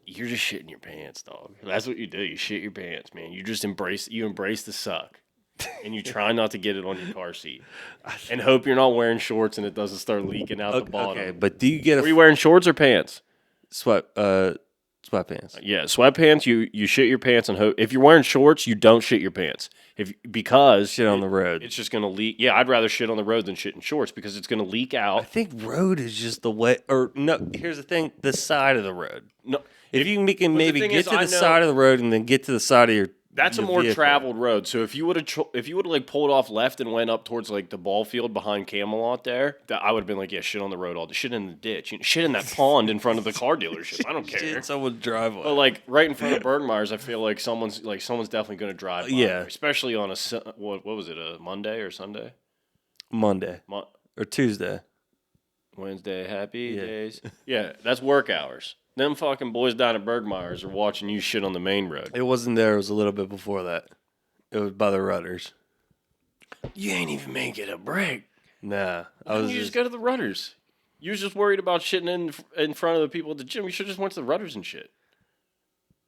you're just shitting your pants, dog. That's what you do. You shit your pants, man. You just embrace the suck. And you try not to get it on your car seat. And hope you're not wearing shorts and it doesn't start leaking out the bottom. Okay, but do you get Are you wearing shorts or pants? sweatpants? Yeah, sweatpants. You shit your pants and hope. If you're wearing shorts, you don't shit your pants. Because Shit on the road. it's just gonna leak. Yeah, I'd rather shit on the road than shit in shorts because it's gonna leak I out. think road is just the way, or no, here's the thing, the side of the road. No, If you can the maybe thing get is, to I the know- side of the road and then get to the side of your that's a your more vehicle. traveled road. So if you would have like pulled off left and went up towards like the ball field behind Camelot there, that I would have been like, yeah, shit on the road all day, shit in the ditch, shit in that pond in front of the car dealership. I don't care. Shit in someone's driveway. But like right in front of Bergmeyer's, I feel like someone's definitely going to drive by. Yeah. there, especially on what was it, a Monday or Sunday? Monday or Tuesday. Wednesday, happy Yeah. days. Yeah, that's work hours. Them fucking boys down at Bergmeyer's are watching you shit on the main road. It wasn't there. It was a little bit before that. It was by the Rudders. You ain't even making a break. Nah, Why didn't you just go to the Rudders? You was just worried about shitting in front of the people at the gym. You should just went to the Rudders and shit.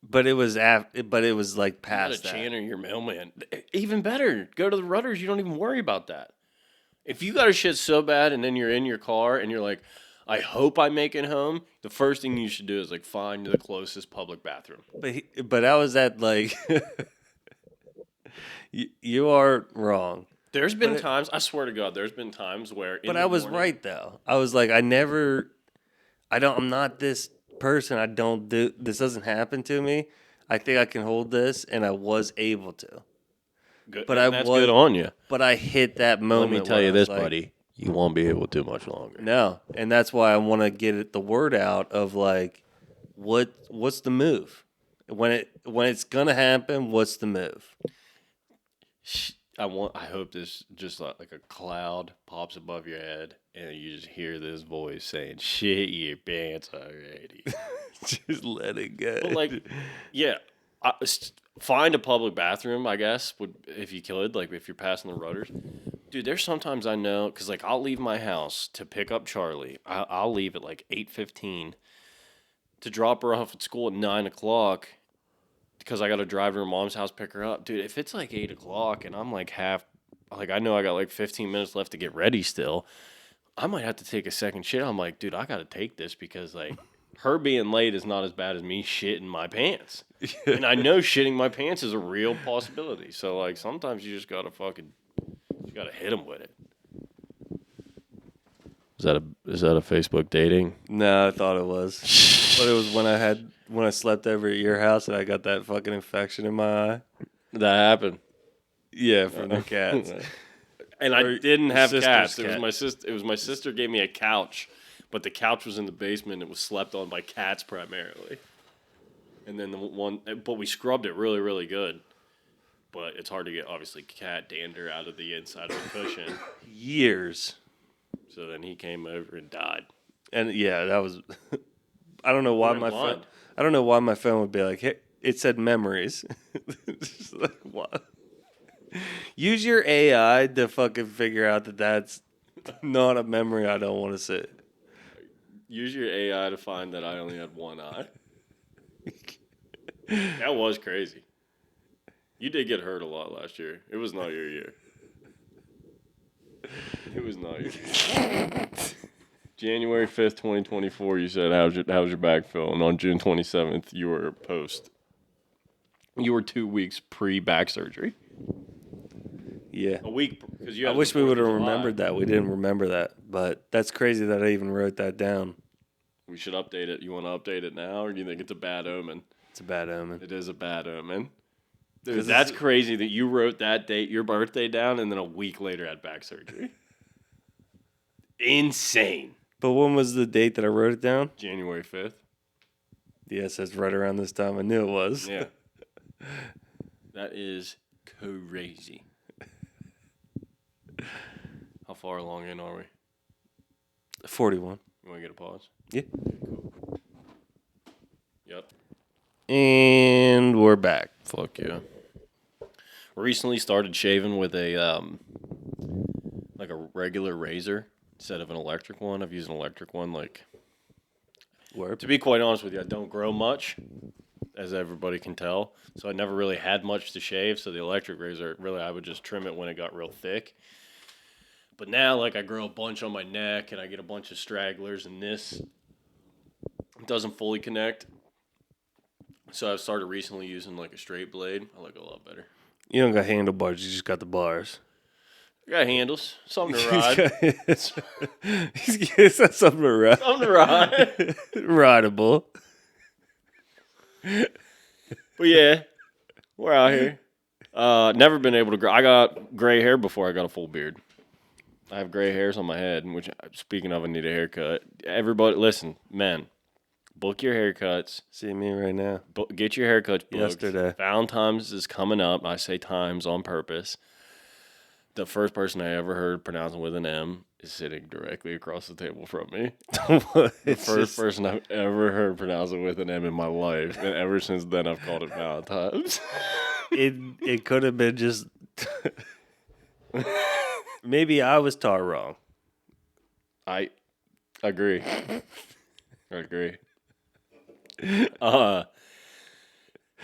But it was like You past got a that. Channer, your mailman. Even better, go to the Rudders. You don't even worry about that. If you got a shit so bad and then you're in your car and you're like, I hope I make it home, the first thing you should do is like find the closest public bathroom. But I was at like, you are wrong. There's been times, I swear to God, there's been times where. But I was right though. I was like, I'm not this person. This doesn't happen to me. I think I can hold this, and I was able to. Good, But that's good on you. But I hit that moment. Let me tell where you I was this, like, buddy. You won't be able to much longer. No, and that's why I want to get the word out of like, what's the move when it's gonna happen? What's the move? I hope this just like a cloud pops above your head and you just hear this voice saying, "Shit your pants already." Just let it go. But like, yeah, find a public bathroom. I guess if you could, like, if you're passing the Rudders, dude. There's sometimes I know because like I'll leave my house to pick up Charlie. I'll leave at like 8:15 to drop her off at school at 9:00 because I got to drive to her mom's house, pick her up, dude. If it's like 8:00 and I'm like I know I got like 15 minutes left to get ready still, I might have to take a second shit. I'm like, dude, I got to take this because like. Her being late is not as bad as me shitting my pants. And I know shitting my pants is a real possibility. So, like, sometimes you just gotta hit them with it. Is that a Facebook dating? No, I thought it was. But it was when I slept over at your house and I got that fucking infection in my eye. That happened. Yeah, from the cats. And I Or didn't your have sister's cats. It was cat. my sister. It was my sister gave me a couch, but the couch was in the basement. It was slept on by cats primarily. And then but we scrubbed it really, really good. But it's hard to get obviously cat dander out of the inside of the cushion. Years. So then he came over and died. And yeah, that was. I don't know why went my blind. phone. I don't know why my phone would be like, "Hey, It said memories. Just like, what? Use your AI to fucking figure out that that's not a memory I don't want to see. Use your AI to find that I only had one eye. That was crazy. You did get hurt a lot last year. It was not your year. It was not your year. January 5th, 2024, you said, how's your back feel? And on June 27th, you were post. You were 2 weeks pre-back surgery. Yeah. A week. Because you. I wish we would have remembered that. We didn't remember that. But that's crazy that I even wrote that down. We should update it. You want to update it now, or do you think it's a bad omen? It's a bad omen. It is a bad omen. Dude, that's crazy that you wrote that date, your birthday down, and then a week later had back surgery. Insane. But when was the date that I wrote it down? January 5th. Yes, that's right around this time. I knew it was. Yeah. That is crazy. How far along in are we? 41. You want to get a pause? Yeah. Cool. Yep. And we're back. Fuck yeah. Recently started shaving with a like a regular razor instead of an electric one. I've used an electric one. Like, to be quite honest with you, I don't grow much, as everybody can tell. So I never really had much to shave. So the electric razor, really, I would just trim it when it got real thick. But now, like, I grow a bunch on my neck and I get a bunch of stragglers, and this doesn't fully connect. So I've started recently using like a straight blade. I like it a lot better. You don't got handlebars. You just got the bars. I got handles. Something to ride. He's got something to ride. Something to ride. Rideable. But yeah, we're out here. Never been able to grow. I got gray hair before I got a full beard. I have gray hairs on my head, which, speaking of, I need a haircut. Everybody, listen, men, book your haircuts. See me right now. Get your haircuts booked. Yesterday. Valentine's is coming up. I say times on purpose. The first person I ever heard pronouncing with an M is sitting directly across the table from me. The first person I've ever heard pronouncing with an M in my life. And ever since then, I've called it Valentine's. It could have been just... Maybe I was taught wrong. I agree.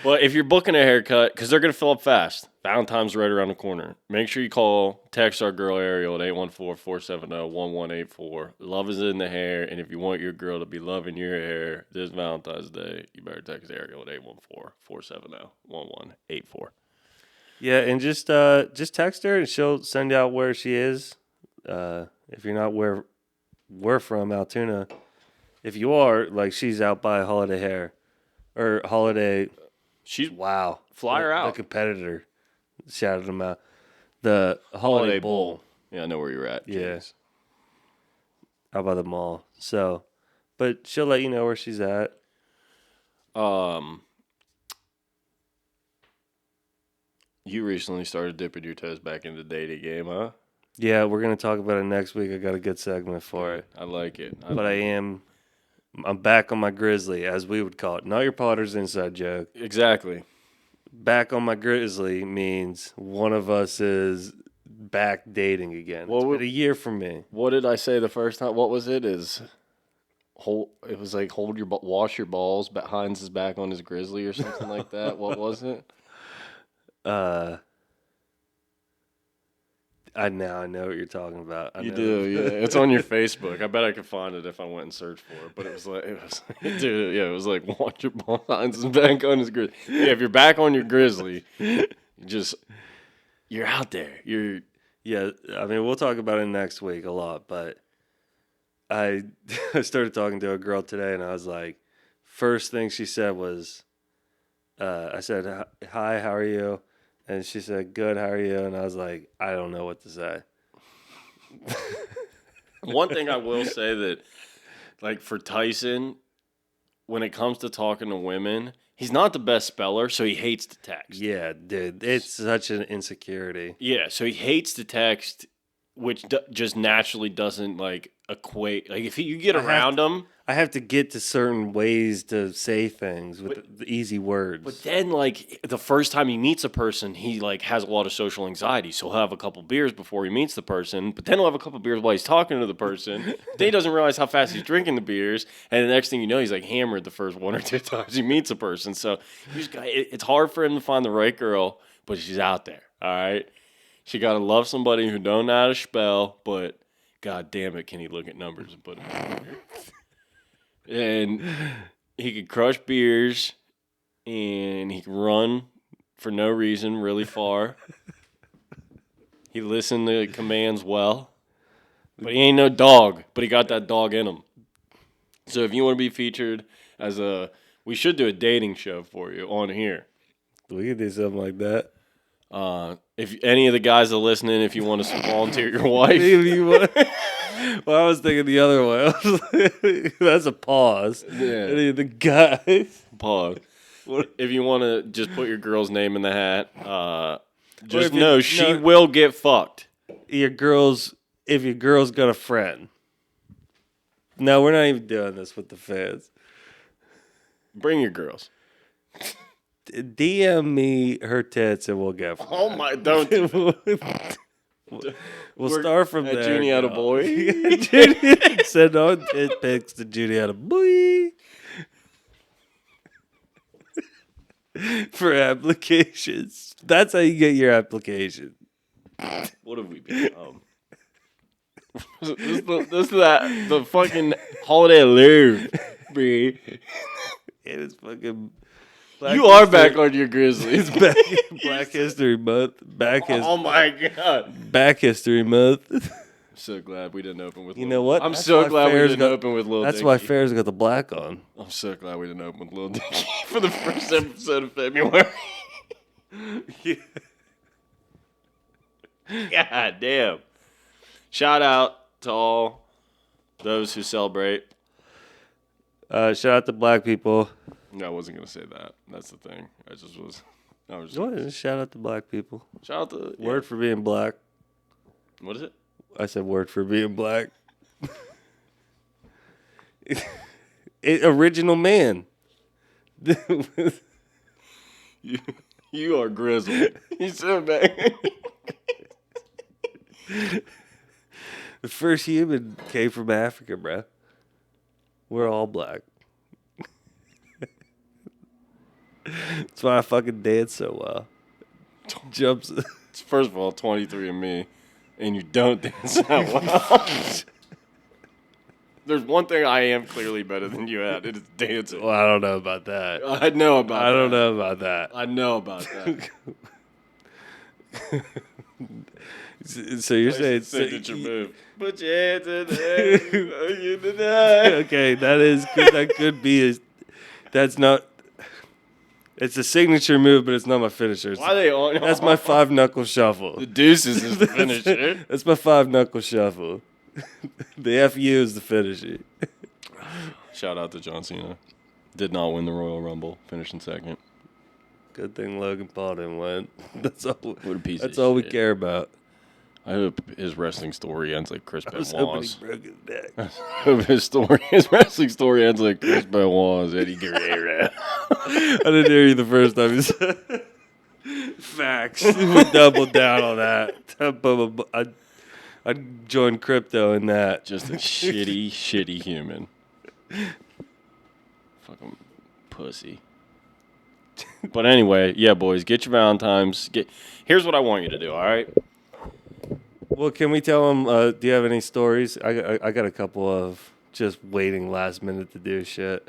But if you're booking a haircut, because they're going to fill up fast, Valentine's right around the corner. Make sure you text our girl Ariel at 814-470-1184. Love is in the hair, and if you want your girl to be loving your hair this Valentine's Day, you better text Ariel at 814-470-1184. Yeah, and just text her, and she'll send out where she is. If you're not where we're from, Altoona, if you are, like, she's out by Holiday Hair or Holiday. She's wow. Fly her out. The competitor shouted them out. The Holiday Bowl. Yeah, I know where you're at. Yeah. Out by the mall. So, but she'll let you know where she's at. You recently started dipping your toes back into the dating game, huh? Yeah, we're going to talk about it next week. I got a good segment for it. I like it. I'm back on my grizzly, as we would call it. Not your Potter's inside joke. Exactly. Back on my grizzly means one of us is back dating again. Well, it's been a year for me. What did I say the first time? What was it? It was like wash your balls. Heinz is back on his grizzly or something like that. What was it? I know what you're talking about. You do, yeah. It's on your Facebook. I bet I could find it if I went and searched for it. But it was like watch your ball. Heinz is back on his grizzly. Yeah, if you're back on your grizzly, you're out there. Yeah. I mean, we'll talk about it next week a lot. But I started talking to a girl today, and I was like, first thing she said was, I said, "Hi, how are you?" And she said, "Good, how are you?" And I was like, I don't know what to say. One thing I will say that, like, for Tyson, when it comes to talking to women, he's not the best speller, so he hates to text. Yeah, dude. It's such an insecurity. Yeah, so he hates to text which just naturally doesn't like equate. Like if you get around them, I have to get to certain ways to say things with the easy words. but then like the first time he meets a person, he like has a lot of social anxiety. So he'll have a couple beers before he meets the person, but then he'll have a couple beers while he's talking to the person. Then he doesn't realize how fast he's drinking the beers, and the next thing you know, he's like hammered the first 1 or 2 times he meets a person. So it's hard for him to find the right girl, but she's out there. All right. She got to love somebody who don't know how to spell, but god damn it, can he look at numbers and put them together? And he could crush beers, and he can run for no reason really far. He listened to commands well, but he ain't no dog, but he got that dog in him. So if you want to be featured as we should do a dating show for you on here. We could do something like that. If any of the guys are listening, if you want to volunteer your wife. Well, I was thinking the other way. That's a pause. Yeah. Any of the guys. Pause. If you want to just put your girl's name in the hat, just know she will get fucked. If your girl's got a friend. No, we're not even doing this with the fans. Bring your girls. DM me her tits and we'll get from Oh my, don't do that. We'll start from there. Junie had a boy. Send on tit pics to Junie had a boy. For applications. That's how you get your application. What have we become? This is the fucking holiday alert, bro. It is fucking... You are back on your Grizzlies. It's Black History Month. Oh my god. Back History Month. I'm so glad we didn't open with You know what? I'm so glad we didn't open with Lil That's Dicky. why Fair's got the black on. I'm so glad we didn't open with Lil Dicky for the first episode of February. God damn. Shout out to all those who celebrate. Shout out to black people. No, I wasn't gonna say that. That's the thing. I was just Shout out to black people. shout out to Word for being black. What is it? I said word for being black. Original man. You are grizzled. You so bad. The first human came from Africa, bruh. We're all black. That's why I fucking dance so well. Jumps. First of all, 23andMe, and you don't dance that well. There's one thing I am clearly better than you at. It is dancing. Well, I don't know about that. I know about that. I don't know about that. I know about that. So you're saying signature move. Put your hands in the air. Okay, that could be that's not. It's a signature move, but it's not my finisher. Why are they on? That's my 5-knuckle shuffle. The deuces is the finisher. That's my 5-knuckle shuffle. The FU is the finisher. Shout out to John Cena. Did not win the Royal Rumble. Finished in second. Good thing Logan Paul didn't win. That's all. What a piece That's of all we shit. care about. I hope his wrestling story ends like Chris I was hoping he Benoit's. broke his neck. I hope his wrestling story ends like Chris Benoit's Eddie Guerrero. I didn't hear you the first time you said it. Facts. We doubled down on that. I'd join crypto in that. Just a shitty human. Fucking pussy. But anyway, yeah, boys, get your Valentine's. Here's what I want you to do, all right? Well, can we tell them, do you have any stories? I got a couple of just waiting last minute to do shit.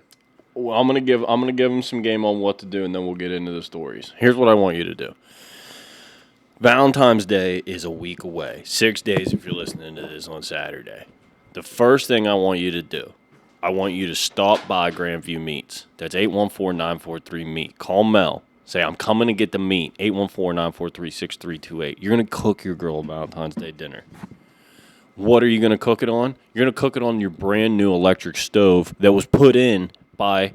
Well, I'm gonna give them some game on what to do, and then we'll get into the stories. Here's what I want you to do. Valentine's Day is a week away. 6 days if you're listening to this on Saturday. The first thing I want you to do, I want you to stop by Grandview Meats. That's 814-943-MEAT. Call Mel. Say, I'm coming to get the meat. 814-943-6328. You're going to cook your girl a Valentine's Day dinner. What are you going to cook it on? You're going to cook it on your brand new electric stove that was put in by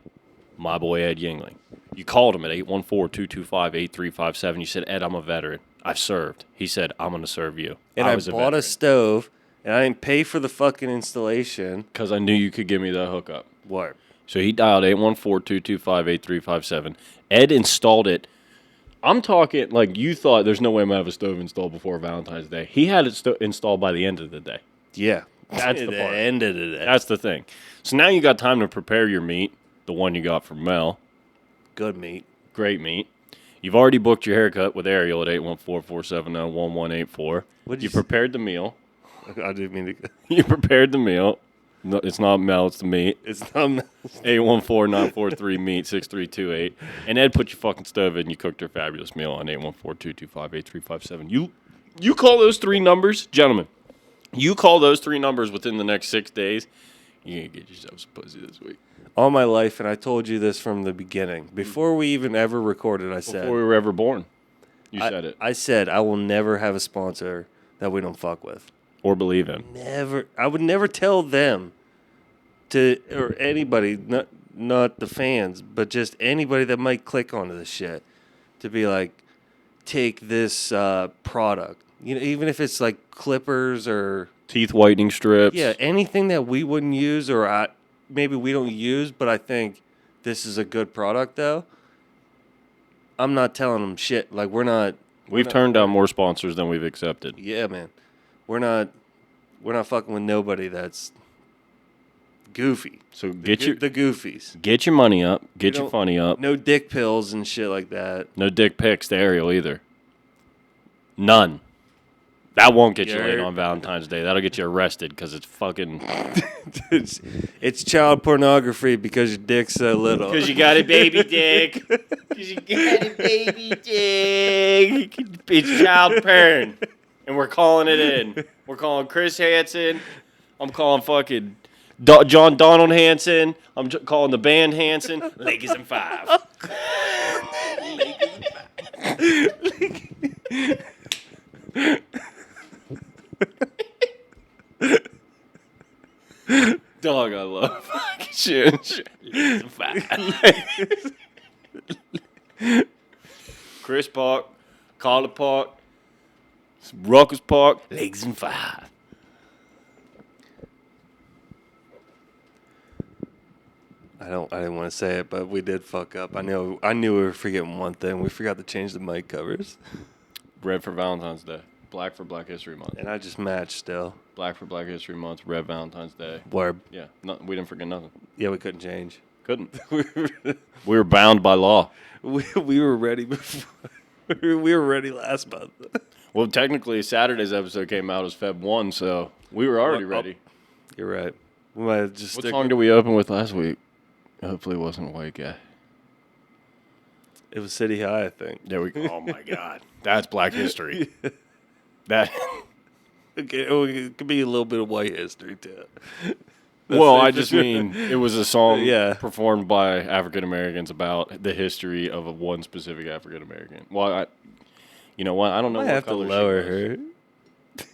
my boy Ed Yingling. You called him at 814-225-8357. You said, Ed, I'm a veteran. I've served. He said, I'm going to serve you. And I was bought a stove, and I didn't pay for the fucking installation. because I knew you could give me that hookup. What? So he dialed 814-225-8357. Ed installed it. I'm talking like you thought there's no way I'm going to have a stove installed before Valentine's Day. He had it installed by the end of the day. Yeah. That's the part. End of the day. That's the thing. So now you got time to prepare your meat, the one you got from Mel. Good meat. Great meat. You've already booked your haircut with Ariel at 814-470-1184. You prepared the meal. I didn't mean to. You prepared the meal. No, it's not Mel, it's the meat. It's not. 814-943-meat-6328. And Ed put your fucking stove in and you cooked your fabulous meal on 814-225-8357. You call those 3 numbers, gentlemen. You call those 3 numbers within the next 6 days, you're going to get yourself some pussy this week. All my life, and I told you this from the beginning. Before we even ever recorded, I said. Before we were ever born. You said it. I said I will never have a sponsor that we don't fuck with. Or believe in. Never. I would never tell them to, or anybody, not the fans, but just anybody that might click onto this shit, to be like, take this product. You know, even if it's like clippers or Teeth whitening strips. yeah, anything that we wouldn't use or maybe we don't use, but I think this is a good product though. I'm not telling them shit. Like We've turned down more sponsors than we've accepted. Yeah, man. We're not fucking with nobody that's goofy. So the goofies. Get your money up. Get your funny up. No dick pills and shit like that. No dick pics to Ariel either. None. That won't get you laid on Valentine's Day. That'll get you arrested because it's fucking... it's child pornography because your dick's so little. Because you got a baby dick. Because you got a baby dick. It's child porn. And we're calling it in. We're calling Chris Hansen. I'm calling fucking John Donald Hansen. I'm calling the band Hansen. Lakers in 5. Dog, I love shit. Chris Park, Carla Park, Ruckus Park, Legs and 5. I didn't want to say it, but we did fuck up. I knew we were forgetting one thing. We forgot to change the mic covers. Red for Valentine's Day. Black for Black History Month. And I just matched still. Black for Black History Month. Red Valentine's Day. Word. Yeah. We didn't forget nothing. Yeah, we couldn't change. Couldn't. We were bound by law. We were ready before. We were ready last month. Well, technically, Saturday's episode came out as Feb 1, so we were already ready. You're right. We might have just What song did we open with last week? Hopefully it wasn't a white guy. It was City High, I think. There we go. Oh, my God. That's Black History. That... Okay, it could be a little bit of white history, too. Well, I just mean it was a song Yeah. performed by African Americans about the history of one specific African American. Well, you know what? I don't know I what have to color lower she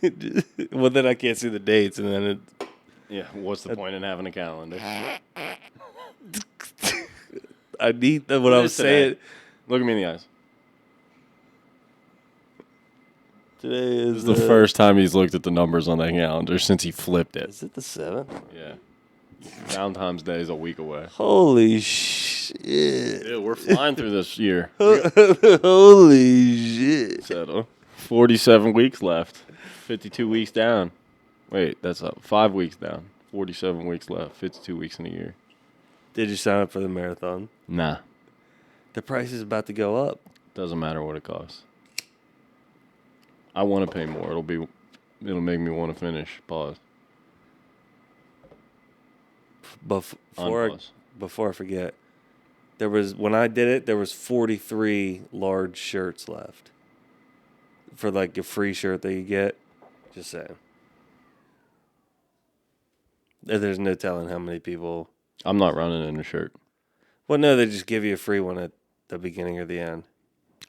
was. her. Well, then I can't see the dates, and then it... Yeah, what's the point in having a calendar? I need what I was saying. Look at me in the eyes. Today This is the first time he's looked at the numbers on that calendar since he flipped it. Is it the 7th? Yeah. Valentine's Day is a week away. Holy shit. Yeah, we're flying through this year. Holy shit. Settle. 47 weeks left. 52 weeks down. Wait, that's up. 5 weeks down. 47 weeks left. 52 weeks in a year. Did you sign up for the marathon? Nah. The price is about to go up. Doesn't matter what it costs. I want to pay more. It'll make me want to finish. Pause. Before I forget, when I did it, there was 43 large shirts left for like a free shirt that you get. Just saying. There's no telling how many people. I'm not running in a shirt. Well, no, they just give you a free one at the beginning or the end.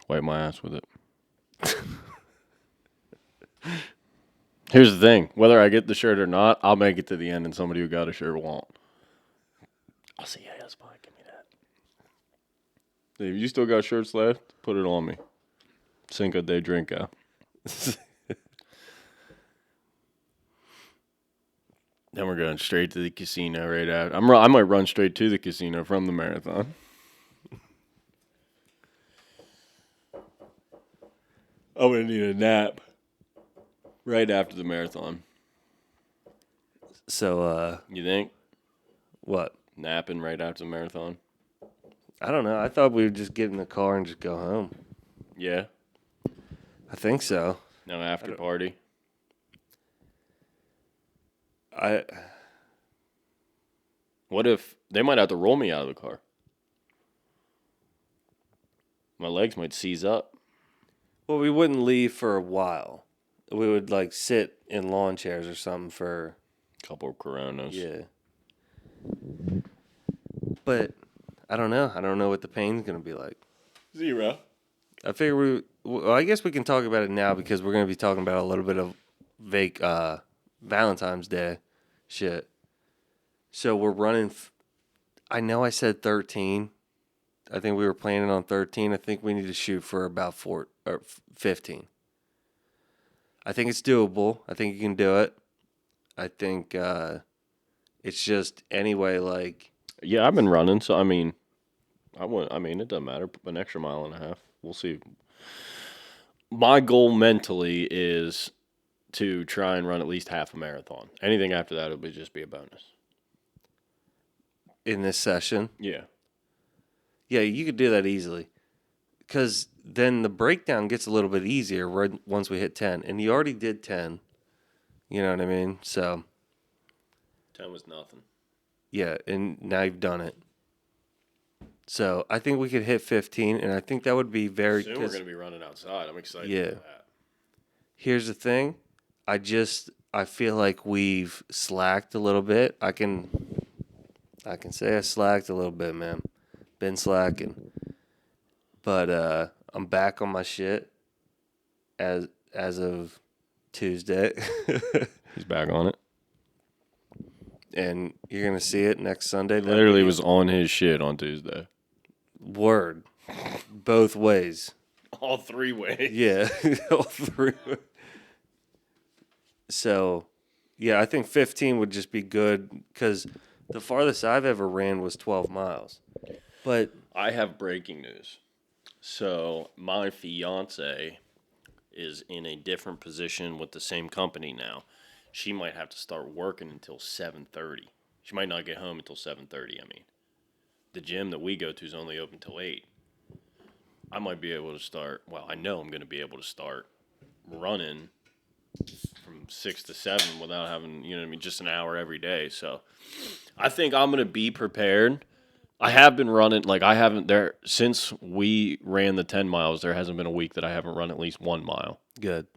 Wipe my ass with it. Here's the thing. Whether I get the shirt or not, I'll make it to the end and somebody who got a shirt won't. I'll say, yeah, that's fine. Give me that. If you still got shirts left, put it on me. Cinco de Drinko. Then we're going straight to the casino right out. I might run straight to the casino from the marathon. I'm going to need a nap right after the marathon. So, You think? what? Napping right after the marathon? I don't know. I thought we would just get in the car and just go home. Yeah. I think so. No after party. What if they might have to roll me out of the car? My legs might seize up. Well, we wouldn't leave for a while. We would like sit in lawn chairs or something for A couple of Coronas. yeah. But I don't know. I don't know what the pain's gonna be like. 0. I figure well, I guess we can talk about it now because we're gonna be talking about a little bit of Valentine's Day shit. So we're running. I know I said 13. I think we were planning on 13. I think we need to shoot for about 15. I think it's doable. I think you can do it. I think it's just anyway like. Yeah, I've been running, so I mean, it doesn't matter. An extra mile and a half. We'll see. My goal mentally is to try and run at least half a marathon. Anything after that would just be a bonus. In this session. Yeah. Yeah, you could do that easily. Because then the breakdown gets a little bit easier once we hit 10. And you already did 10. You know what I mean? So. 10 was nothing. Yeah, and now you've done it. So I think we could hit 15, and I think that would be very... Soon we're going to be running outside. I'm excited for that. Here's the thing. I feel like we've slacked a little bit. I can say I slacked a little bit, man. Been slacking. But I'm back on my shit as of Tuesday. He's back on it. And you're going to see it next Sunday. Literally was on his shit on Tuesday. Word. Both ways. All 3 ways. Yeah. All 3 ways. So, yeah, I think 15 would just be good because the farthest I've ever ran was 12 miles. But I have breaking news. So my fiance is in a different position with the same company now. She might have to start working until 7:30. She might not get home until 7:30. I mean, the gym that we go to is only open till 8. I might be able to start. Well, I know I'm going to be able to start running from 6 to 7 without having, you know what I mean, just an hour every day. So I think I'm going to be prepared. I have been running, since we ran the 10 miles, there hasn't been a week that I haven't run at least 1 mile. good.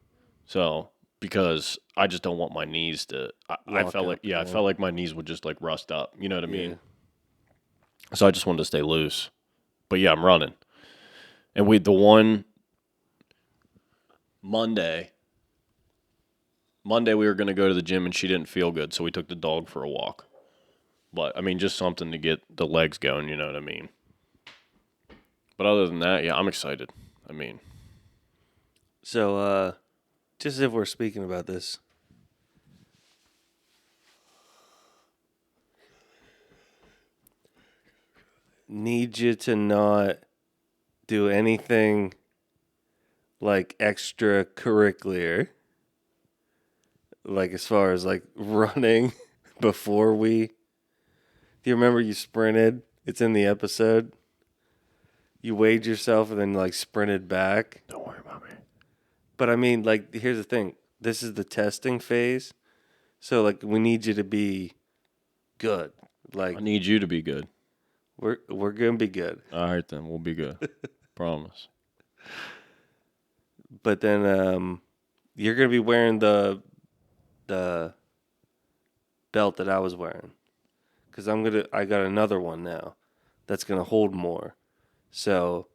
So, because I just don't want my knees to, I felt like my knees would just like rust up. You know what I mean? So I just wanted to stay loose. But yeah, I'm running. And the one Monday we were going to go to the gym and she didn't feel good. So we took the dog for a walk. But, I mean, just something to get the legs going, you know what I mean? But other than that, yeah, I'm excited. I mean. So, just if we're speaking about this. Need you to not do anything like extracurricular. Like as far as like running before we... Do you remember you sprinted? It's in the episode. You weighed yourself and then like sprinted back. Don't worry about me. But I mean, like, here's the thing. This is the testing phase. So like we need you to be good. Like I need you to be good. we're gonna be good. All right, then. We'll be good. Promise. But then you're gonna be wearing the belt that I was wearing. Because I got another one now that's going to hold more. So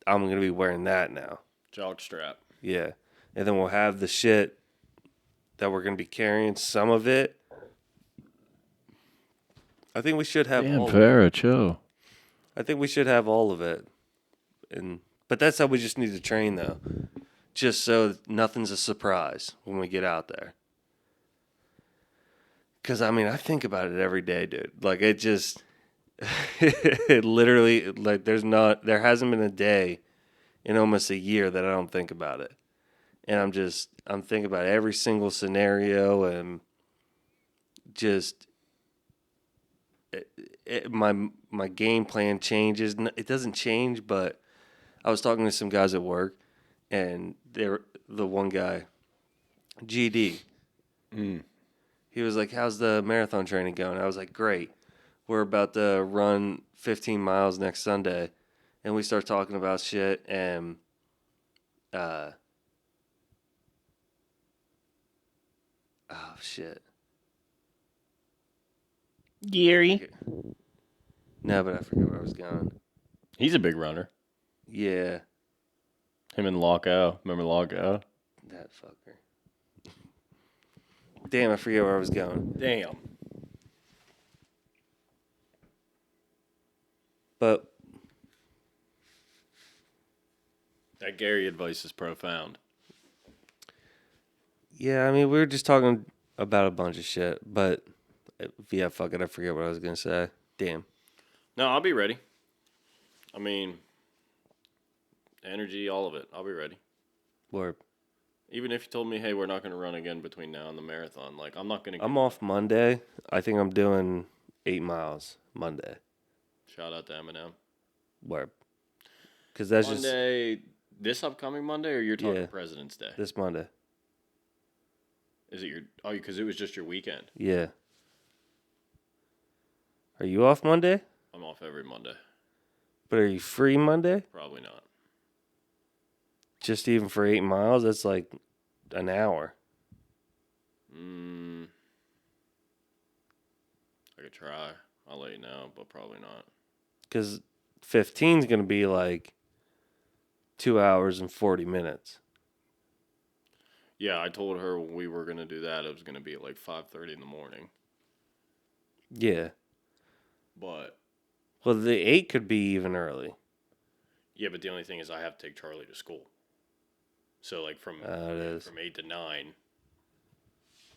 I'm going to be wearing that now. Jog strap. Yeah. And then we'll have the shit that we're going to be carrying, some of it. I think we should have all of it. Chill. I think we should have all of it. But that's how we just need to train, though. Just so nothing's a surprise when we get out there. Because, I mean, I think about it every day, dude. Like, it just... it literally... Like, there hasn't been a day in almost a year that I don't think about it. And I'm thinking about every single scenario and just... my game plan changes. It doesn't change, but I was talking to some guys at work, and the one guy, GD. He was like, "How's the marathon training going?" I was like, "Great. We're about to run 15 miles next Sunday," and we start talking about shit, and oh shit. Gary. No, but I forget where I was going. He's a big runner. Yeah, Him and Lockout. Remember Lockout? that fucker. Damn, I forget where I was going. Damn. But That Gary advice is profound. yeah, I mean, we were just talking about a bunch of shit. But yeah, fuck it, I forget what I was gonna say. Damn. No, I'll be ready. I mean, energy, all of it. I'll be ready. Or Even if you told me, hey, we're not going to run again between now and the marathon, like, I'm not going to. I'm off Monday. I think I'm doing 8 miles Monday. Shout out to Eminem. Where? Because that's Monday, this upcoming Monday, or you're talking Yeah. President's Day? just this Monday. Is it your? Oh, because it was just your weekend. Yeah. Are you off Monday? I'm off every Monday. But are you free Monday? Probably not. Just even for 8 miles? That's like an hour. I could try. I'll let you know, but probably not. Because 15 is going to be like 2 hours and 40 minutes. Yeah, I told her when we were going to do that, it was going to be at like 5:30 in the morning. Yeah. But, Well, the 8 could be even early. yeah, but the only thing is I have to take Charlie to school. So, like, from It is. from 8 to 9,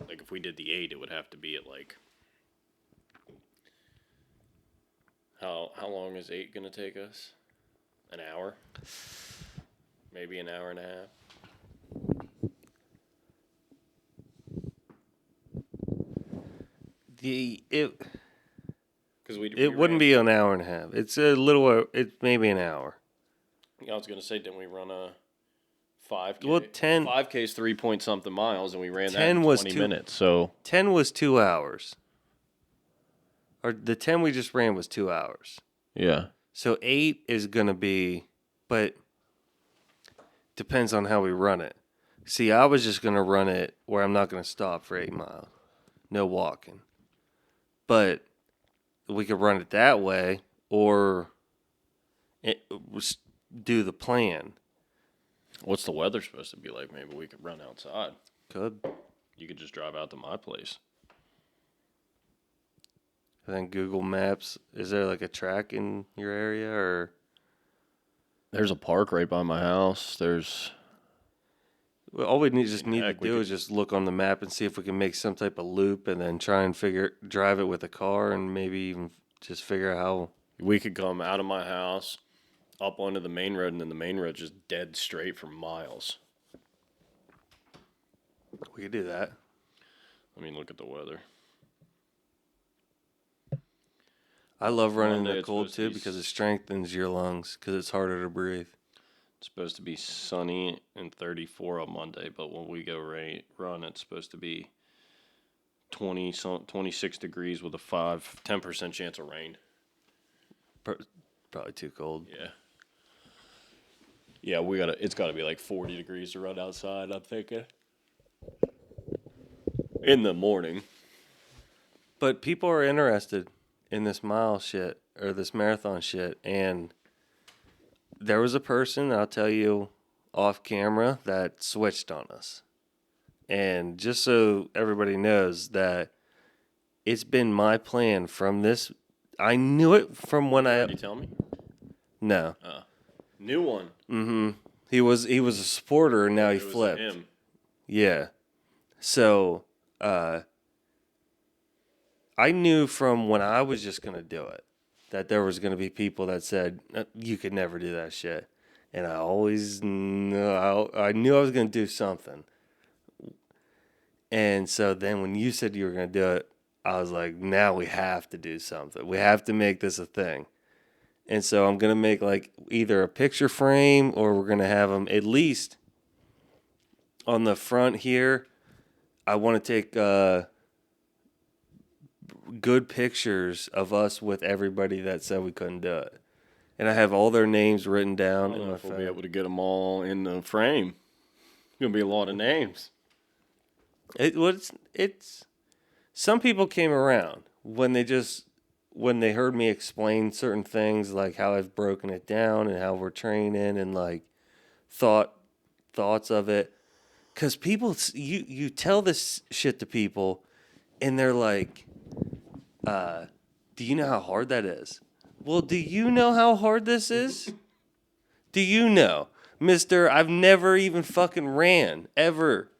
like, if we did the 8, it would have to be at, like, how long is 8 going to take us? An hour? Maybe an hour and a half? Because It wouldn't be an hour and a half. It's a little. It's maybe an hour. I was going to say, didn't we run a 5K? Well, 10 5K is 3 point something miles, and we ran that 10 in was 20 two- minutes. So 10 was 2 hours. Or the 10 we just ran was 2 hours. yeah, So 8 is going to be, but depends on how we run it. See, I was just going to run it where I'm not going to stop for 8 miles. No walking. But we could run it that way or do the plan. what's the weather supposed to be like? Maybe we could run outside. Could. You could just drive out to my place. And then Google Maps, is there like a track in your area or? There's a park right by my house. There's Well, all we need to Heck, we do could- is just look on the map and see if we can make some type of loop and then try and drive it with a car and maybe even just figure out how. we could come out of my house, up onto the main road, and then the main road just dead straight for miles. We could do that. I mean, look at the weather. I love running in Monday the it's cold supposed to too be because it strengthens your lungs because it's harder to breathe. It's supposed to be sunny and 34 on Monday, but when we go run, it's supposed to be 26 degrees with a 10% chance of rain. Probably too cold. Yeah. Yeah, it's gotta be like 40 degrees to run outside, I'm thinking. In the morning. But people are interested in this mile shit or this marathon shit. And there was a person, I'll tell you off camera, that switched on us. And just so everybody knows that it's been my plan from this. I knew it from when Did you tell me? No. New one. Mm-hmm. He was a supporter, and now he flipped. Him. Yeah. So, I knew from when I was just going to do it that there was going to be people that said, you could never do that shit. And I always knew I was going to do something. And so then when you said you were going to do it, I was like, now we have to do something. We have to make this a thing. And so I'm going to make like either a picture frame or we're going to have them at least on the front here. I want to take good pictures of us with everybody that said we couldn't do it. And I have all their names written down. I don't know if we'll be able to get them all in the frame. It's going to be a lot of names. It's some people came around when they heard me explain certain things, like how I've broken it down and how we're training and like thoughts of it. Because people, you tell this shit to people and they're like, do you know how hard that is? Well, do you know how hard this is? Do you know? Mister, I've never even fucking ran, ever.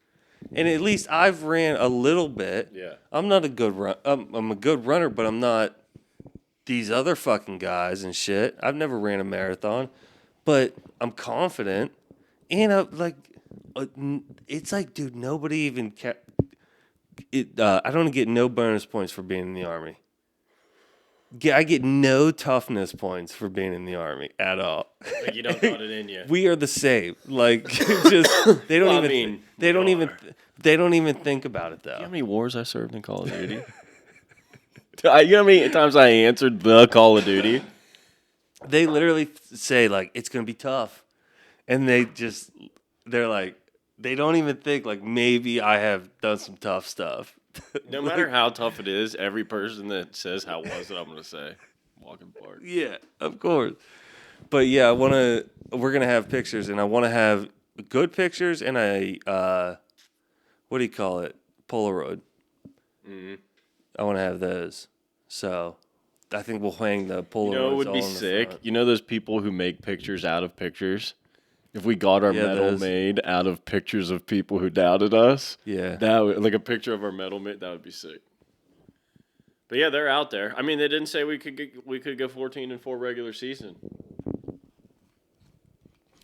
And at least I've ran a little bit. Yeah. I'm not a good run. I'm a good runner, but I'm not these other fucking guys and shit. I've never ran a marathon, but I'm confident. And it's like, dude, nobody even kept it. I don't get no bonus points for being in the Army. I get no toughness points for being in the Army at all. Like you don't got it in you. We are the same. Like just they don't they don't even think about it though. You know how many wars I served in Call of Duty? You know how many times I answered the Call of Duty? They literally say like it's gonna be tough, and they're like they don't even think like maybe I have done some tough stuff. No matter how tough it is, every person that says how was it, I'm gonna say walking park. Yeah, of course. But yeah, we're gonna have pictures, and I want to have good pictures and a what do you call it? Polaroid. Mm-hmm. I want to have those. So I think we'll hang the Polaroids. You know, it would be sick. You know those people who make pictures out of pictures? If we got our medal made out of pictures of people who doubted us, like a picture of our medal made, that would be sick. But yeah, they're out there. I mean, they didn't say we could go 14-4 regular season,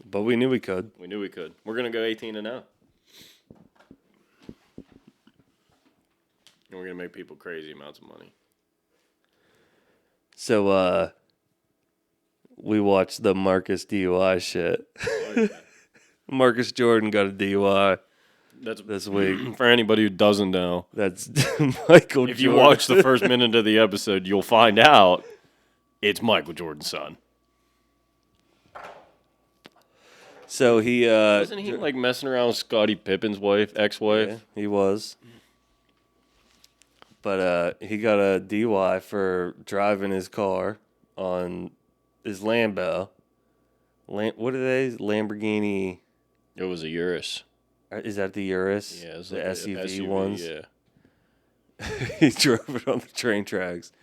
but we knew we could. We knew we could. We're gonna go 18-0, and we're gonna make people crazy amounts of money. So, we watched the Marcus DUI shit. Marcus Jordan got a DUI this week. For anybody who doesn't know, that's Michael Jordan. If you watch the first minute of the episode, you'll find out it's Michael Jordan's son. So he wasn't he like messing around with Scottie Pippen's ex-wife? Yeah, he was. But he got a DUI for driving his car on his Lambo. What are they? Lamborghini. It was a Urus. Is that the Urus? Yeah, it was the like SUV ones. Yeah. He drove it on the train tracks,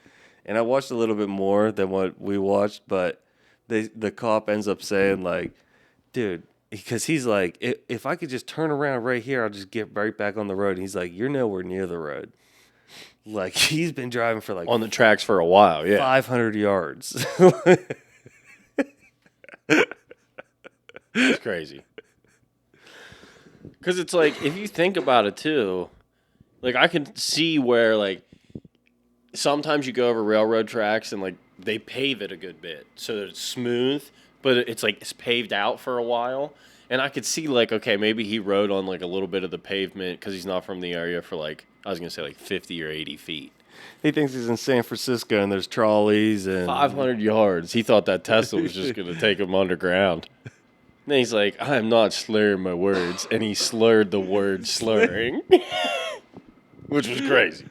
and I watched a little bit more than what we watched. But the cop ends up saying like, "Dude," because he's like, "If I could just turn around right here, I'll just get right back on the road." And he's like, "You're nowhere near the road." Like he's been driving for like on the tracks for a while. Yeah, 500 yards. It's crazy. Because it's like, if you think about it too, like I can see where like sometimes you go over railroad tracks and like they pave it a good bit so that it's smooth, but it's like it's paved out for a while. And I could see like, okay, maybe he rode on like a little bit of the pavement because he's not from the area for like, I was going to say like 50 or 80 feet. He thinks he's in San Francisco and there's trolleys and 500 yards. He thought that Tesla was just going to take him underground. And then he's like, I'm not slurring my words. And he slurred the word slurring, which was crazy.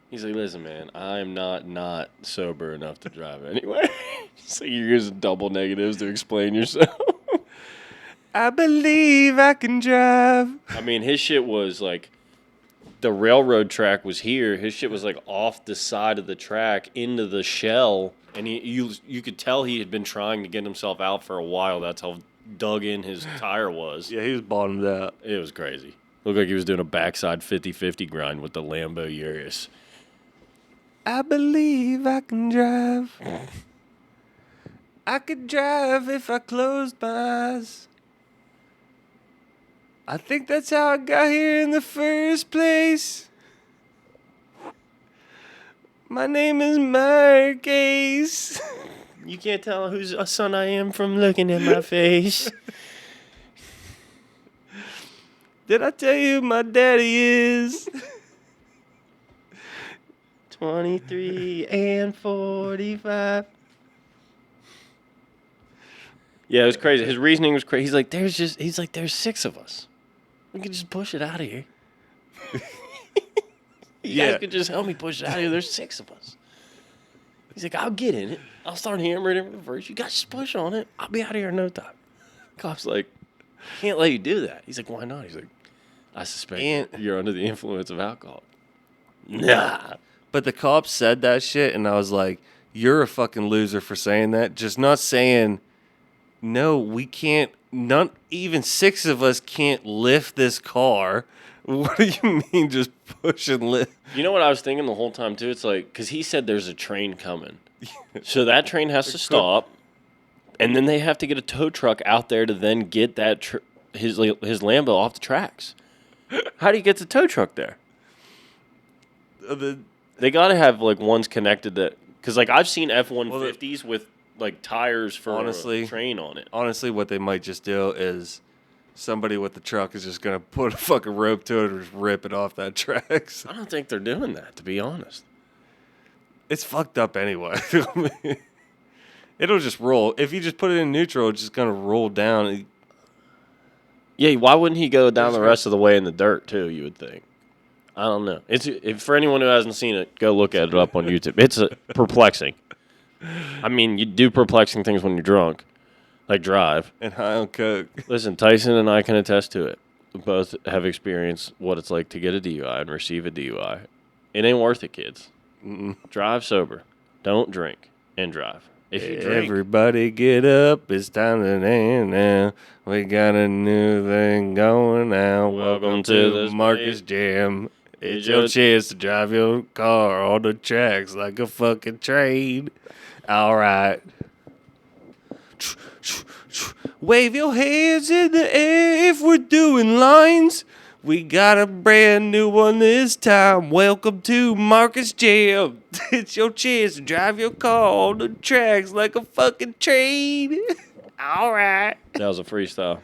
He's like, listen, man, I'm not sober enough to drive anyway. So you're using double negatives to explain yourself. I believe I can drive. I mean, his shit was like the railroad track was here. His shit was like off the side of the track into the shell, and you could tell he had been trying to get himself out for a while. That's how dug in his tire was. Yeah, he was bottomed out. It was crazy. Looked like he was doing a backside 50-50 grind with the Lambo Urus. I believe I can drive. I could drive if I closed my eyes. I think that's how I got here in the first place. My name is Marcus. You can't tell whose son I am from looking at my face. Did I tell you who my daddy is? 23 and 45. Yeah, it was crazy. His reasoning was crazy. He's like, there's 6 of us. We can just push it out of here. You guys could just help me push it out of here. There's 6 of us. He's like, I'll get in it. I'll start hammering it in reverse. You guys just push on it. I'll be out of here in no time. Cop's like, can't let you do that. He's like, why not? He's like, I suspect you're under the influence of alcohol. Nah. But the cops said that shit, and I was like, you're a fucking loser for saying that. Just not saying, no, we can't, not even 6 of us can't lift this car. What do you mean just push and lift? You know what I was thinking the whole time, too? It's like, because he said there's a train coming. So that train has to stop, and then they have to get a tow truck out there to then get that his Lambo off the tracks. How do you get the tow truck there? They got to have, like, ones connected that... Because, like, I've seen F-150s with, like, tires for a train on it. Honestly, what they might just do is somebody with the truck is just going to put a fucking rope to it or just rip it off that tracks. I don't think they're doing that, to be honest. It's fucked up anyway. It'll just roll. If you just put it in neutral, it's just going to roll down. Yeah, why wouldn't he go down the rest of the way in the dirt, too, you would think? I don't know. For anyone who hasn't seen it, go look at it up on YouTube. It's perplexing. I mean, you do perplexing things when you're drunk, like drive. And high on coke. Listen, Tyson and I can attest to it. We both have experienced what it's like to get a DUI and receive a DUI. It ain't worth it, kids. Mm-mm. Drive sober. Don't drink and drive. If you drink, everybody get up. It's time to dance now. We got a new thing going now. Welcome to the Marcus Jam. It's your chance to drive your car on the tracks like a fucking train. All right. Wave your hands in the air if we're doing lines. We got a brand new one this time. Welcome to Marcus Jam. It's your chance to drive your car on the tracks like a fucking train. All right. That was a freestyle.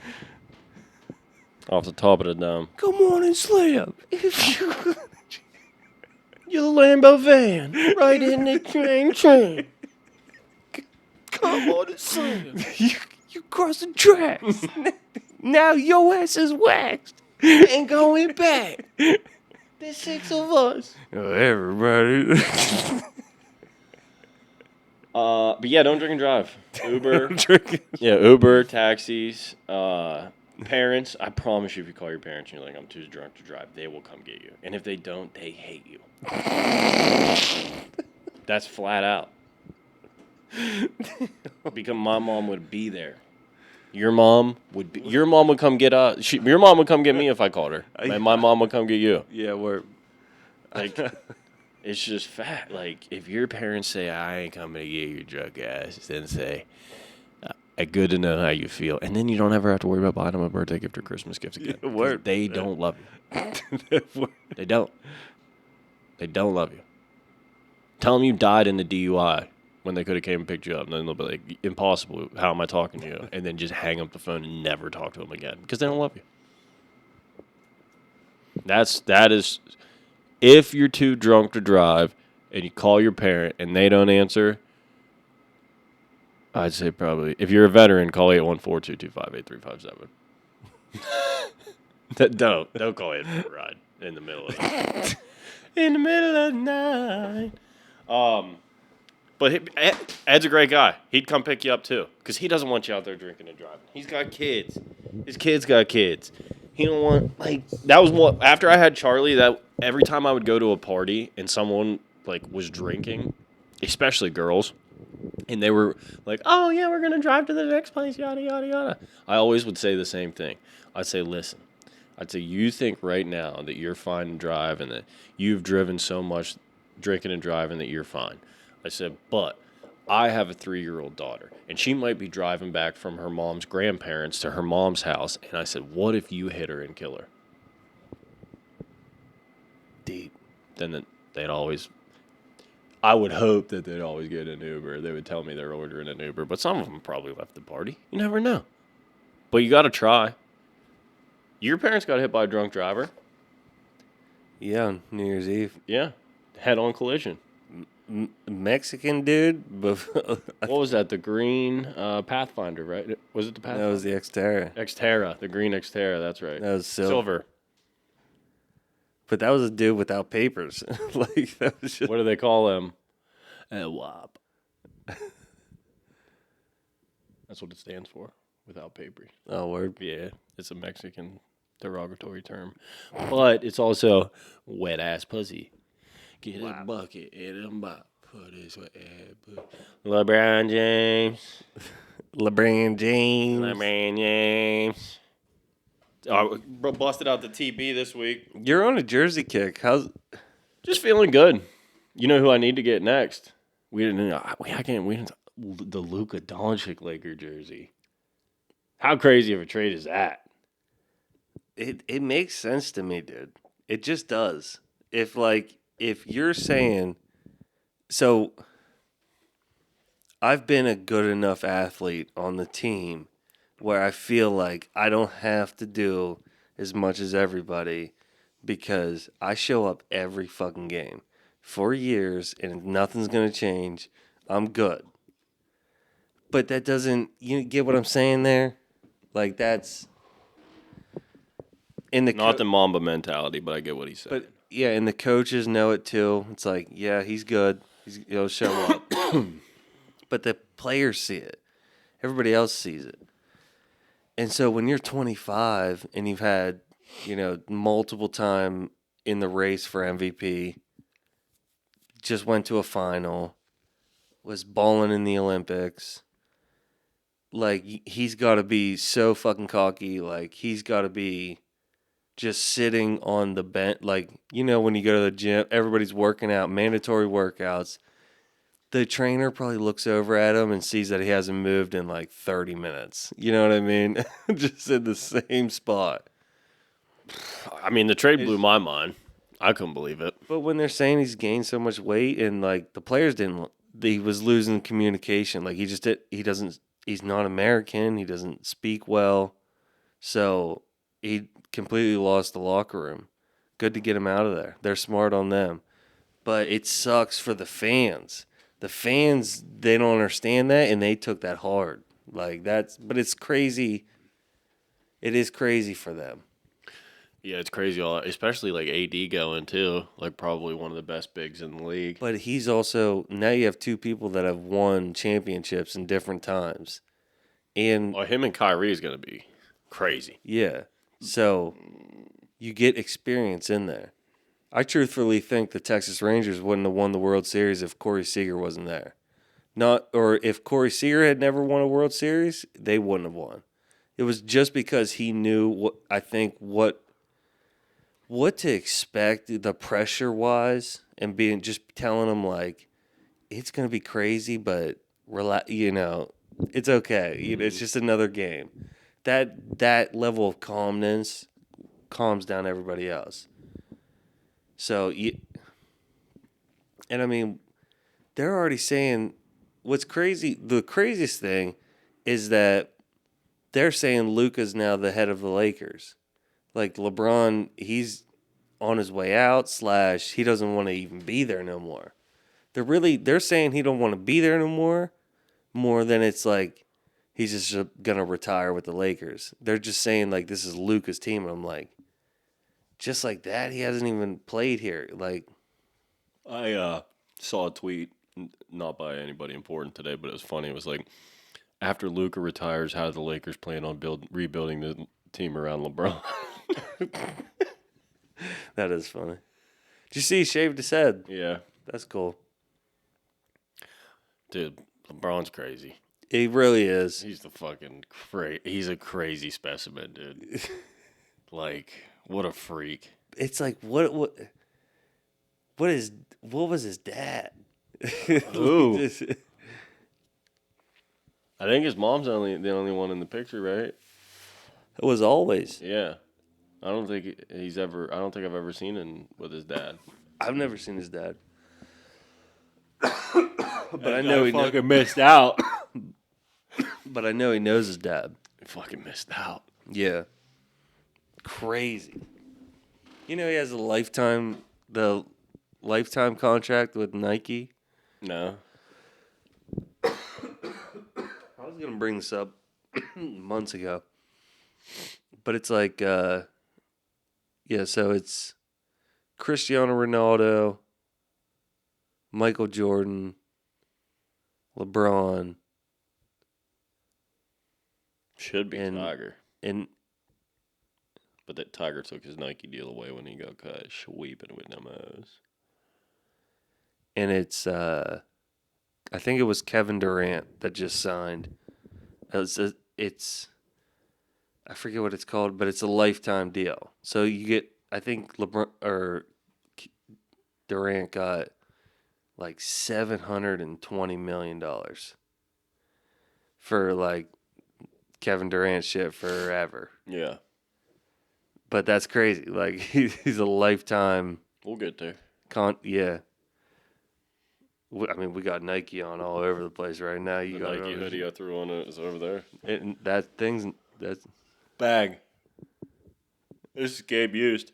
Off the top of the dome. Come on and slam. You're the Lambo van. Right in the train. Come on and slam. You cross the tracks. Now your ass is waxed. Ain't going back. There's 6 of us. Oh, everybody. But yeah, don't drink and drive. Uber. Uber, taxis, parents. I promise you, if you call your parents and you're like, I'm too drunk to drive, they will come get you. And if they don't, they hate you. That's flat out. Because my mom would be there. Your mom would come get your mom would come get me if I called her. And my mom would come get you. Yeah, we're like, it's just fact. Like, if your parents say, I ain't coming to get your drunk ass, then say, good to know how you feel. And then you don't ever have to worry about buying them a birthday gift or Christmas gift again. They don't love you. They don't. They don't love you. Tell them you died in the DUI when they could have came and picked you up. And then they'll be like, impossible. How am I talking to you? And then just hang up the phone and never talk to them again because they don't love you. That is, if you're too drunk to drive and you call your parent and they don't answer, I'd say probably, if you're a veteran, call 814-225-8357. Don't call it for a ride in the middle of the night. In the middle of the night. But Ed's a great guy. He'd come pick you up too, because he doesn't want you out there drinking and driving. He's got kids. His kids got kids. He don't want like that was what after I had Charlie. That every time I would go to a party and someone like was drinking, especially girls, and they were like, "Oh yeah, we're gonna drive to the next place," yada yada yada. I always would say the same thing. I'd say, "Listen, I'd say you think right now that you're fine to drive and that you've driven so much drinking and driving that you're fine." I said, "But I have a 3-year-old daughter, and she might be driving back from her mom's grandparents to her mom's house." And I said, "What if you hit her and kill her?" Deep. Then they'd always. I would hope that they'd always get an Uber. They would tell me they're ordering an Uber, but some of them probably left the party. You never know. But you got to try. Your parents got hit by a drunk driver. Yeah, on New Year's Eve. Yeah, head-on collision. Mexican dude. What was that? The green Pathfinder, right? Was it the Pathfinder? That was the Xterra. Xterra, the green Xterra. That's right. That was Silver. But that was a dude without papers. Like that was just. What do they call him? A WAP. That's what it stands for. Without papers. Oh, word. Yeah, it's a Mexican derogatory term, but it's also wet ass pussy. Get a bucket and a mop. Put his wet ass. LeBron James. LeBron James. LeBron James. Oh, busted out the TB this week. You're on a jersey kick. How's? Just feeling good. You know who I need to get next? We didn't. The Luka Doncic Laker jersey. How crazy of a trade is that? It makes sense to me, dude. It just does. If you're saying, so I've been a good enough athlete on the team where I feel like I don't have to do as much as everybody because I show up every fucking game for years and nothing's going to change. I'm good. But that doesn't, you get what I'm saying there? Like that's in the Not the Mamba mentality, but I get what he said. But yeah, and the coaches know it too. It's like, yeah, he's good. He'll show up. But the players see it. Everybody else sees it. And so when you're 25 and you've had, multiple time in the race for MVP, just went to a final, was balling in the Olympics. Like, he's got to be so fucking cocky. Like, he's got to be just sitting on the bench. Like, when you go to the gym, everybody's working out, mandatory workouts. The trainer probably looks over at him and sees that he hasn't moved in like 30 minutes. You know what I mean? Just in the same spot. I mean, the trade blew my mind. I couldn't believe it. But when they're saying he's gained so much weight and like the players he was losing communication. Like he's not American. He doesn't speak well. So he completely lost the locker room. Good to get him out of there. They're smart on them. But it sucks for the fans. The fans, they don't understand that, and they took that hard. But it's crazy. It is crazy for them. Yeah, it's crazy, especially like AD going too, like probably one of the best bigs in the league. But he's also, now you have two people that have won championships in different times. And him and Kyrie is going to be crazy. Yeah. So you get experience in there. I truthfully think the Texas Rangers wouldn't have won the World Series if Corey Seager wasn't there. Or if Corey Seager had never won a World Series, they wouldn't have won. It was just because he knew what to expect, the pressure wise, and just telling them like it's gonna be crazy, but relax. It's okay. It's just another game. That level of calmness calms down everybody else. So, and I mean, they're already saying what's crazy. The craziest thing is that they're saying Luka's now the head of the Lakers. Like LeBron, he's on his way out. / he doesn't want to even be there no more. They're saying he don't want to be there no more. More than it's like he's just gonna retire with the Lakers. They're just saying like this is Luka's team, and I'm like. Just like that, he hasn't even played here. Like, I saw a tweet, not by anybody important today, but it was funny. It was like, after Luka retires, how do the Lakers plan on rebuilding the team around LeBron? That is funny. Did you see he shaved his head? Yeah. That's cool. Dude, LeBron's crazy. He really is. He's the fucking he's a crazy specimen, dude. Like, what a freak. It's like what was his dad? Who? I think his mom's the only one in the picture, right? It was always. Yeah. I don't think I've ever seen him with his dad. I've never seen his dad. But I know he fucking missed out. But I know he knows his dad. He fucking missed out. Yeah. Crazy. You know he has the lifetime contract with Nike. No. I was gonna bring this up months ago. But it's like so it's Cristiano Ronaldo, Michael Jordan, LeBron. Should be Tiger. But that Tiger took his Nike deal away when he got cut, sweeping with them O's. And it's I think it was Kevin Durant that just signed. It's I forget what it's called, but it's a lifetime deal. So you get, I think LeBron or Durant got like $720 million for like Kevin Durant shit forever. Yeah. But that's crazy. Like he's a lifetime. We'll get there. Yeah. I mean, we got Nike on all over the place right now. You The got Nike hoodie I threw on is over there. that's Bag. This is Gabe used.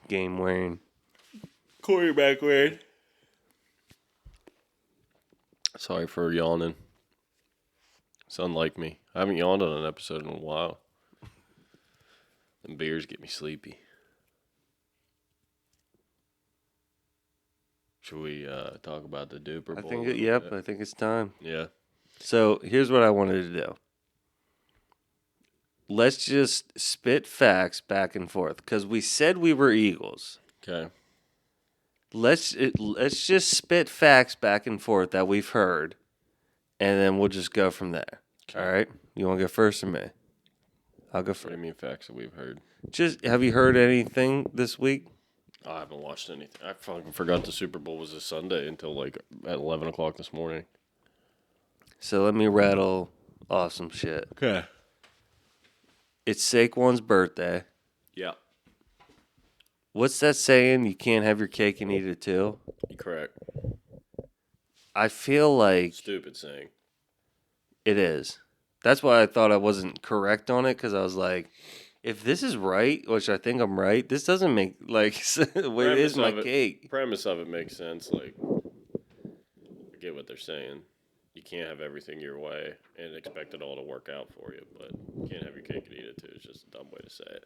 game wearing. Quarterback wearing. Sorry for yawning. It's unlike me. I haven't yawned on an episode in a while. Them beers get me sleepy. Should we talk about the Duper Bowl? I think it's time. Yeah. So here's what I wanted to do. Let's just spit facts back and forth because we said we were Eagles. Okay. Let's just spit facts back and forth that we've heard, and then we'll just go from there. Okay. All right? You want to go first or me? I'll go What do you first. mean facts that we've heard? Just have you heard anything this week? I haven't watched anything. I fucking forgot the Super Bowl was this Sunday until like at 11 o'clock this morning. So let me rattle off some shit. Okay. It's Saquon's birthday. Yeah. What's that saying? You can't have your cake and eat it too? You're correct. I feel like Stupid saying. it is. That's why I thought I wasn't correct on it, because I was like, if this is right, which I think I'm right, this doesn't make, like, well, it is my cake. Premise of it makes sense. Like, I get what they're saying. You can't have everything your way and expect it all to work out for you, but you can't have your cake and eat it too. It's just a dumb way to say it.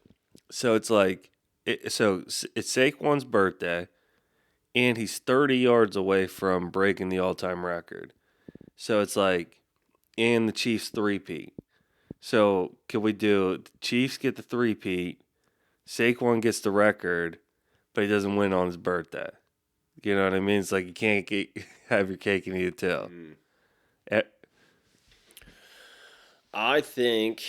So it's like, it's Saquon's birthday, and he's 30 yards away from breaking the all-time record. So it's like, and the Chiefs three-peat. So can we do, the Chiefs get the three-peat, Saquon gets the record, but he doesn't win on his birthday. You know what I mean? It's like you can't have your cake and eat it too. I think,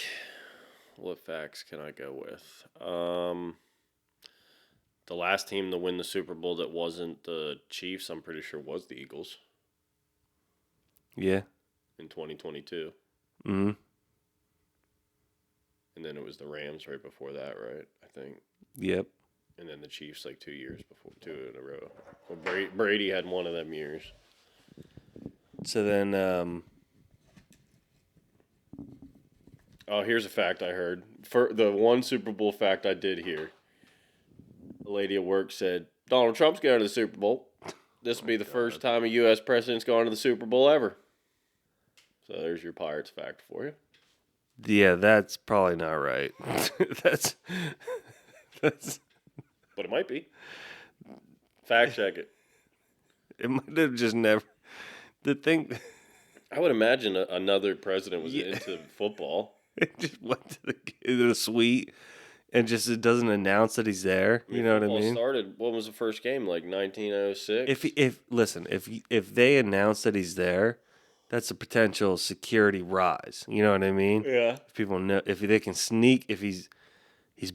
what facts can I go with? The last team to win the Super Bowl that wasn't the Chiefs, I'm pretty sure, was the Eagles Yeah. in 2022. Mm-hmm. And then it was the Rams right before that, right? I think. Yep. And then the Chiefs like 2 years before, 2 in a row. Well, Brady had one of them years. So then, Oh, here's a fact I heard. For the one Super Bowl fact I did hear, a lady at work said, Donald Trump's going to the Super Bowl. This will be the first time a U.S. president's gone to the Super Bowl ever. So there's your Pirates fact for you. yeah, that's probably not right. that's. But it might be. Fact check it. It might have just never. The thing. I would imagine another president was into football. It just went to the suite and just it doesn't announce that he's there. You know what I mean? Started. What was the first game? Like 1906. If they announce that he's there, that's a potential security rise. You know what I mean? Yeah. If people know, if they can sneak, if he's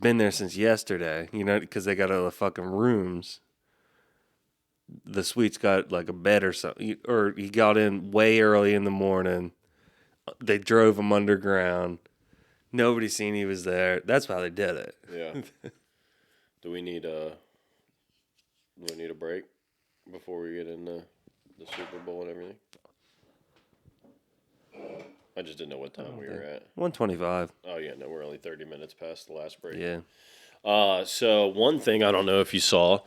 been there since yesterday, you know, because they got all the fucking rooms. The suite's got like a bed or something, or he got in way early in the morning. They drove him underground. Nobody seen he was there. That's why they did it. Yeah. Do we need a break before we get into the Super Bowl and everything? I just didn't know what time we were at. 125. Oh yeah, no, we're only 30 minutes past the last break. Yeah. So one thing I don't know if you saw,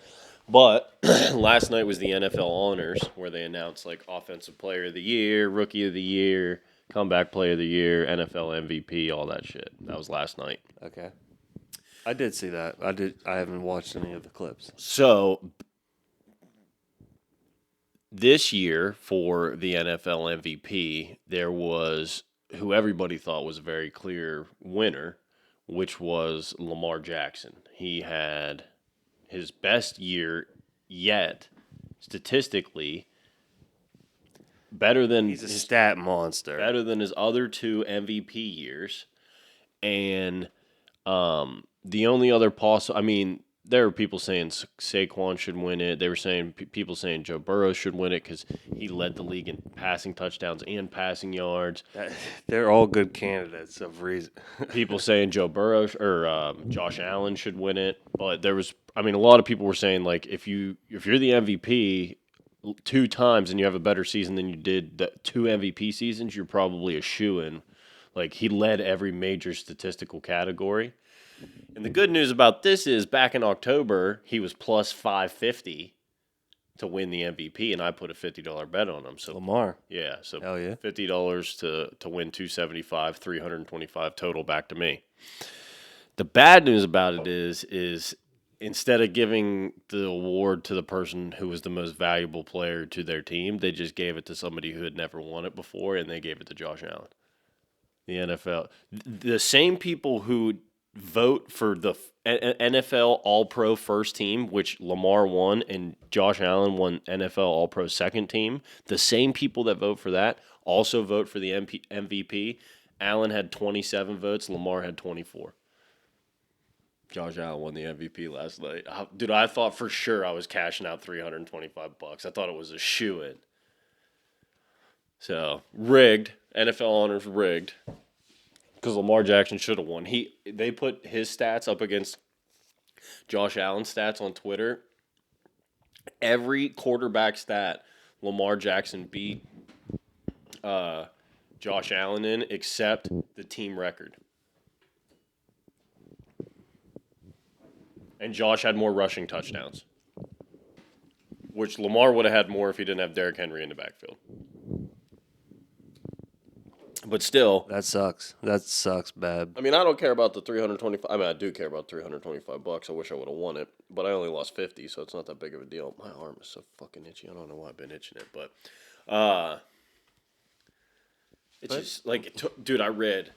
but last night was the NFL Honors where they announced like Offensive Player of the Year, Rookie of the Year, Comeback Player of the Year, NFL MVP, all that shit. That was last night. Okay. I did see that. I haven't watched any of the clips. So this year for the NFL MVP, there was who everybody thought was a very clear winner, which was Lamar Jackson. He had his best year yet, statistically, He's a stat monster. Better than his other two MVP years. And the only other there were people saying Saquon should win it. They were saying people saying Joe Burrow should win it because he led the league in passing touchdowns and passing yards. They're all good candidates of reason. People saying Joe Burrow or Josh Allen should win it, but there was, a lot of people were saying like if you're the MVP 2 times and you have a better season than you did the 2 MVP seasons, you're probably a shoo-in. Like he led every major statistical category. And the good news about this is back in October, he was plus 550 to win the MVP, and I put a $50 bet on him. So Lamar. Yeah, so hell yeah. $50 to win 275, 325 total back to me. The bad news about it is instead of giving the award to the person who was the most valuable player to their team, they just gave it to somebody who had never won it before, and they gave it to Josh Allen. The NFL. The same people who vote for the NFL All-Pro first team, which Lamar won, and Josh Allen won NFL All-Pro second team, the same people that vote for that also vote for the MVP. Allen had 27 votes. Lamar had 24. Josh Allen won the MVP last night. Dude, I thought for sure I was cashing out $325. I thought it was a shoo-in. So, rigged. NFL Honors rigged. Because Lamar Jackson should have won. They put his stats up against Josh Allen's stats on Twitter. Every quarterback stat Lamar Jackson beat Josh Allen in except the team record. And Josh had more rushing touchdowns, which Lamar would have had more if he didn't have Derrick Henry in the backfield. But still, that sucks. That sucks bad. I don't care about the 325. I do care about $325. I wish I would have won it, but I only lost 50, so it's not that big of a deal. My arm is so fucking itchy. I don't know why I've been itching it, but just like, dude, I read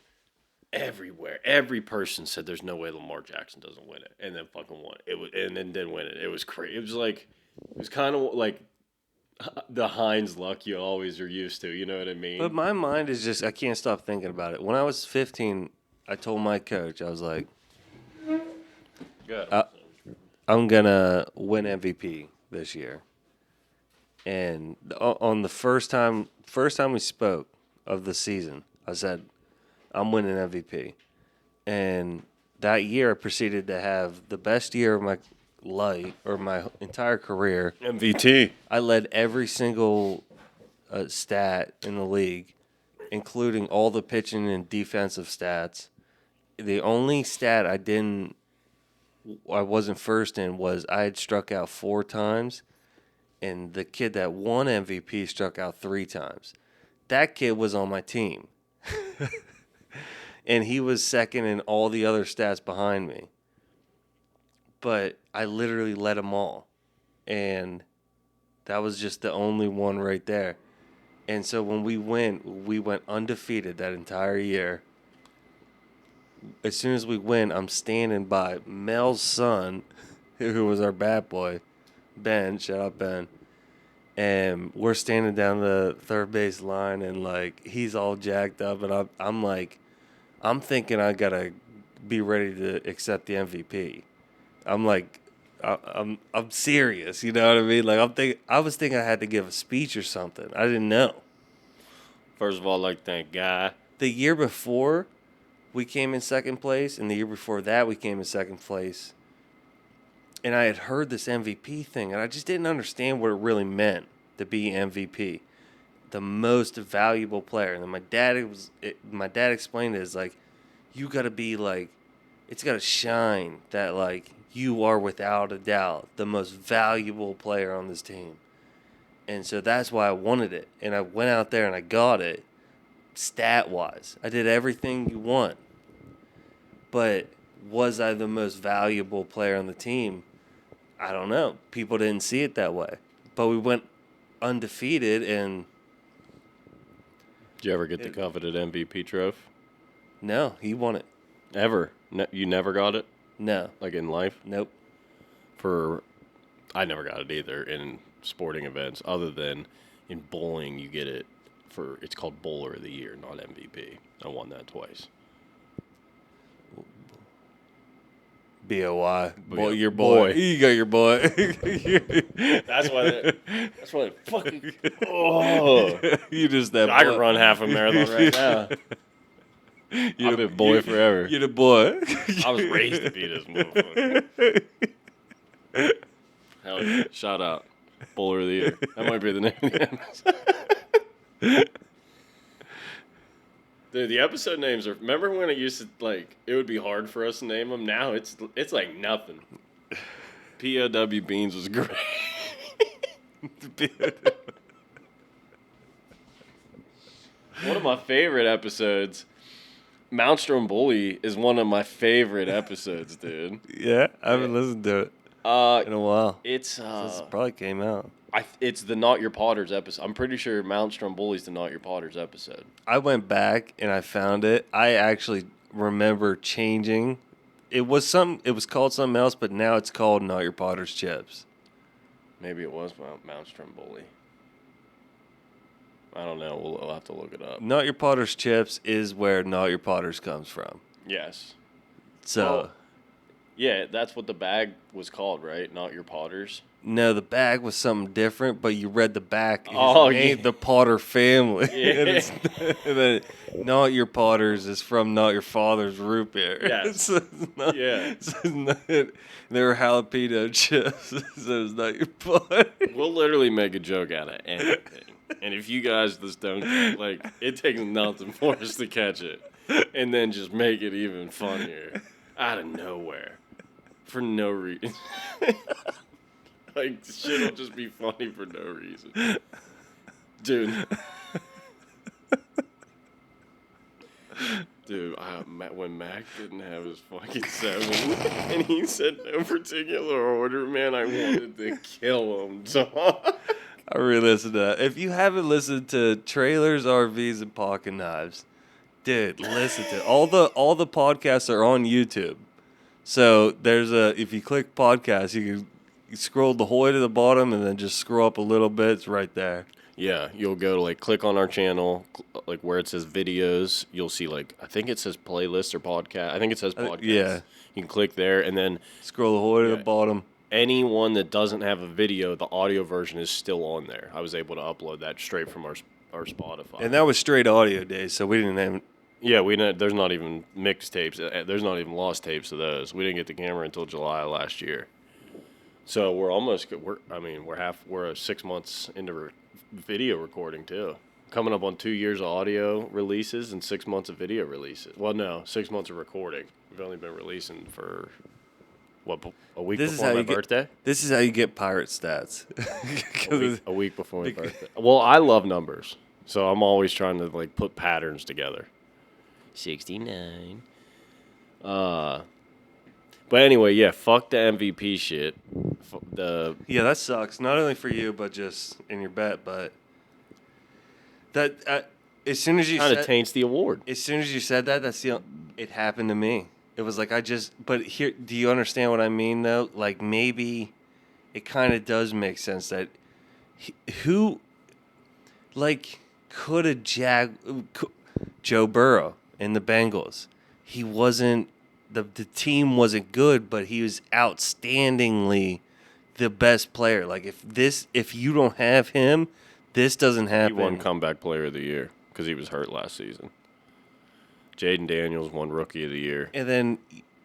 everywhere. Every person said there's no way Lamar Jackson doesn't win it, and then fucking won it. And then didn't win it. It was crazy. It was kind of like the Heinz luck you always are used to. You know what I mean? But my mind is just, I can't stop thinking about it. When I was 15, I told my coach, I was like, I'm going to win MVP this year. And on the first time we spoke of the season, I said, I'm winning MVP. And that year I proceeded to have the best year of my life, or my entire career. MVT. I led every single stat in the league, including all the pitching and defensive stats. The only stat I wasn't first in was I had struck out 4 times, and the kid that won MVP struck out 3 times. That kid was on my team. And he was second in all the other stats behind me. But I literally led them all. And that was just the only one right there. And so when we went undefeated that entire year. as soon as we win, I'm standing by Mel's son, who was our bat boy, Ben. Shout out Ben. And we're standing down the third base line, and like he's all jacked up, and I'm like, I'm thinking I gotta be ready to accept the MVP. I'm like, I'm serious. You know what I mean? Like I was thinking I had to give a speech or something. I didn't know. First of all, I'd like to thank Guy. The year before, we came in second place, and the year before that, we came in second place. And I had heard this MVP thing, and I just didn't understand what it really meant to be MVP, the most valuable player. And then my dad explained it as like, you got to be like, it's got to shine that like you are without a doubt the most valuable player on this team. And so that's why I wanted it. And I went out there and I got it, stat-wise. I did everything you want. But was I the most valuable player on the team? I don't know. People didn't see it that way. But we went undefeated, and... Did you ever get the coveted MVP trophy? No, he won it. Ever? You never got it? No. Like in life? Nope. I never got it either in sporting events, other than in bowling you get it for, it's called Bowler of the Year, not MVP. I won that twice. B.O.Y. Boy, Your boy. You got your boy. That's why they fucking... Oh. You just that I boy. could run half a marathon right now. I've been boy forever. You're the boy. I was raised to be this motherfucker. Hell yeah. Shout out. Bowler of the Year. That might be the name of the episode. Dude, the episode names are... Remember when it used to, like, it would be hard for us to name them? Now it's like nothing. P.O.W. Beans was great. One of my favorite episodes... Mountstrom Bully is one of my favorite episodes, dude. Yeah, I haven't listened to it in a while. It's This probably came out. it's the Not Your Potters episode. I'm pretty sure Mountstrom Bully's the Not Your Potters episode. I went back and I found it. I actually remember changing. It was called something else, but now it's called Not Your Potter's Chips. Maybe it was Mountstrom Bully. I don't know. We'll have to look it up. Not Your Potter's Chips is where Not Your Potters comes from. Yes. So, Well, yeah, that's what the bag was called, right? Not Your Potters. no, the bag was something different, but you read the back. His Yeah. The Potter family. Yeah. And then Not Your Potters is from Not Your Father's root beer. Yes. So it's not, Yeah. so it's not, they were jalapeno chips, so it's Not Your Potter. We'll literally make a joke out of anything. And if you guys just don't, like, it takes nothing for us to catch it. And then just make it even funnier. Out of nowhere. For no reason. Like, shit will just be funny for no reason. Dude. Dude, when Mac didn't have his fucking 7 and he said no particular order, man, I wanted to kill him, dog. I re-listened to that. If you haven't listened to Trailers, RVs, and Pocket Knives, dude, listen to it. All the podcasts are on YouTube. So if you click podcast, you scroll the whole way to the bottom and then just scroll up a little bit. It's right there. Yeah, you'll go to, like, click on our channel, like, where it says videos. You'll see, like, I think it says playlist or podcast. I think it says podcast. Yeah. You can click there, and then Scroll the whole way to the bottom. anyone that doesn't have a video, the audio version is still on there. I was able to upload that straight from our Spotify. And that was straight audio days, so we didn't have... Yeah, there's not even mixtapes. There's not even lost tapes of those. We didn't get the camera until July last year. So we're 6 months into video recording too. Coming up on 2 years of audio releases and 6 months of video releases. Well, no, 6 months of recording. We've only been releasing for a week before my birthday. This is how you get pirate stats. A week before my birthday. Well, I love numbers, so I'm always trying to, like, put patterns together. 69. But anyway, yeah, fuck the MVP shit. Yeah, that sucks. Not only for you, but just in your bet. But as soon as you kind of said, taints the award. as soon as you said that, it happened to me. It was like but here, do you understand what I mean though? Like maybe it kind of does make sense that who, like, could a Joe Burrow in the Bengals? He wasn't the team wasn't good, but he was outstandingly the best player. Like if you don't have him, this doesn't happen. He won comeback player of the year because he was hurt last season. Jaden Daniels won rookie of the year. And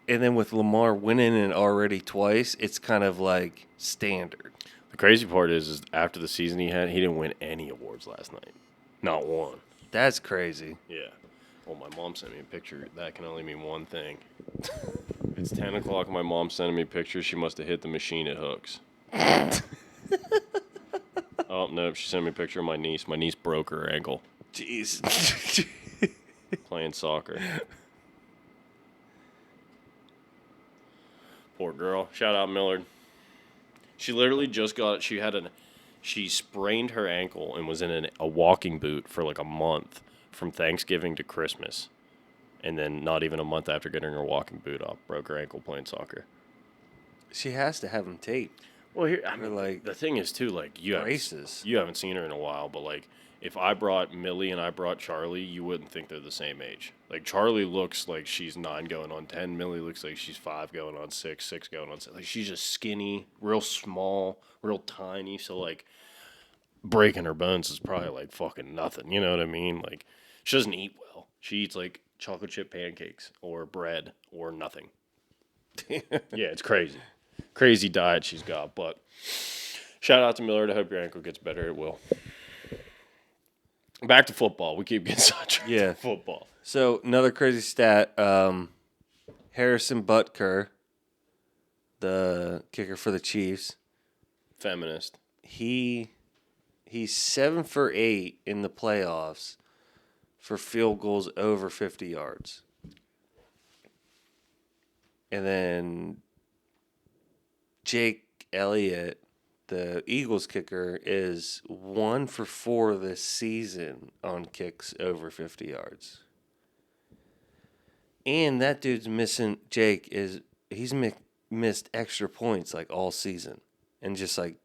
then with Lamar winning it already twice, it's kind of like standard. The crazy part is after the season he didn't win any awards last night. Not one. That's crazy. Yeah. Well, my mom sent me a picture. That can only mean one thing. It's 10 o'clock and my mom's sending me pictures. She must have hit the machine at hooks. Oh, no. She sent me a picture of my niece. My niece broke her ankle. Jeez. Playing soccer. Poor girl. Shout out Millard. She literally just she sprained her ankle and was in a walking boot for like a month from Thanksgiving to Christmas. And then not even a month after getting her walking boot off, broke her ankle playing soccer. She has to have him taped. Well, the thing is too, like you haven't seen her in a while, but like if I brought Millie and I brought Charlie, you wouldn't think they're the same age. Like Charlie looks like she's 9 going on 10. Millie looks like she's 5 going on 6, 6 going on 7. Like she's just skinny, real small, real tiny. So like breaking her bones is probably like fucking nothing. You know what I mean? Like she doesn't eat well. She eats like chocolate chip pancakes or bread or nothing. Yeah, it's crazy. Crazy diet she's got. But shout out to Millard. I hope your ankle gets better. It will. Back to football. We keep getting sidetracked. Yeah. Football. So another crazy stat. Harrison Butker, the kicker for the Chiefs, Feminist. he's 7 for 8 in the playoffs for field goals over 50 yards. And then Jake Elliott, the Eagles kicker, is 1 for 4 this season on kicks over 50 yards. And that dude's missing. He's missed extra points like all season, and just like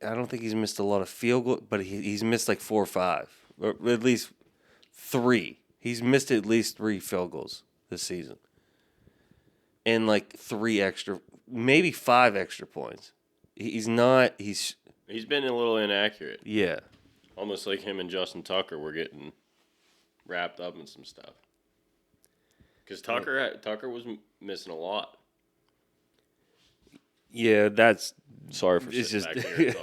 I don't think he's missed a lot of field goals, but he's missed like 4 or 5, or at least 3. He's missed at least 3 field goals this season, and like 3 extra, maybe 5 extra points. He's been a little inaccurate. Yeah. Almost like him and Justin Tucker were getting wrapped up in some stuff. Because Tucker was missing a lot. Yeah, that's sorry for it's sitting just back here.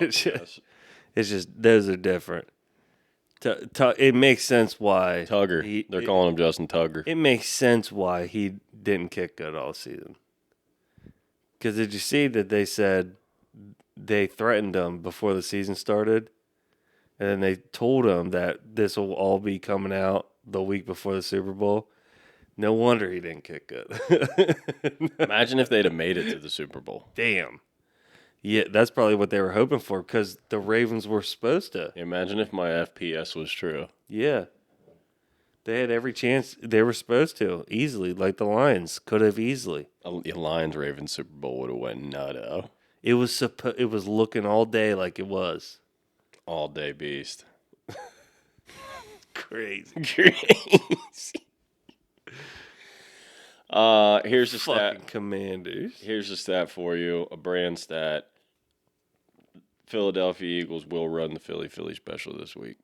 it's just those are different. It makes sense why Tugger. They're calling him Justin Tugger. It makes sense why he didn't kick good all season. Because did you see that they said they threatened him before the season started, and then they told him that this will all be coming out the week before the Super Bowl? No wonder he didn't kick good. Imagine if they'd have made it to the Super Bowl. Damn. Yeah, that's probably what they were hoping for because the Ravens were supposed to. Imagine if my FPS was true. Yeah. They had every chance. They were supposed to easily, like the Lions could have easily. The Lions-Ravens Super Bowl would have went nutto. It was looking all day like it was. All day beast. Crazy. Here's the stat. Fucking Commanders. Here's the stat for you. A brand stat. Philadelphia Eagles will run the Philly special this week.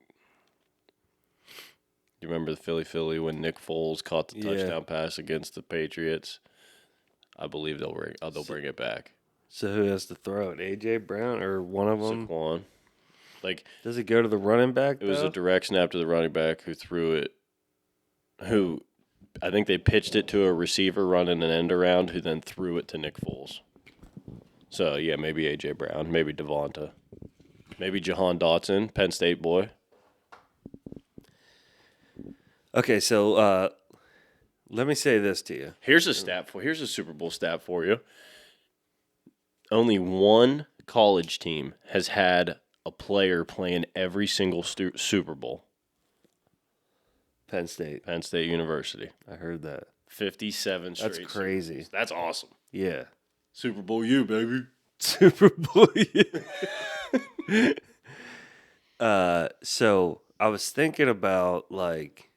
You remember the Philly when Nick Foles caught the touchdown pass against the Patriots? I believe they'll bring it back. So who has to throw it? A.J. Brown or one of them? Saquon. Does it go to the running back, It was a direct snap to the running back who threw it. I think they pitched it to a receiver running an end around who then threw it to Nick Foles. So, yeah, maybe A.J. Brown, maybe Devonta, maybe Jahan Dotson, Penn State boy. Okay, so let me say this to you. Here's a Super Bowl stat for you. Only one college team has had a player play in every single Super Bowl. Penn State. Penn State University. I heard that. 57 straight. That's crazy. Super Bowls. That's awesome. Yeah. Super Bowl U, baby. Super Bowl. So I was thinking about like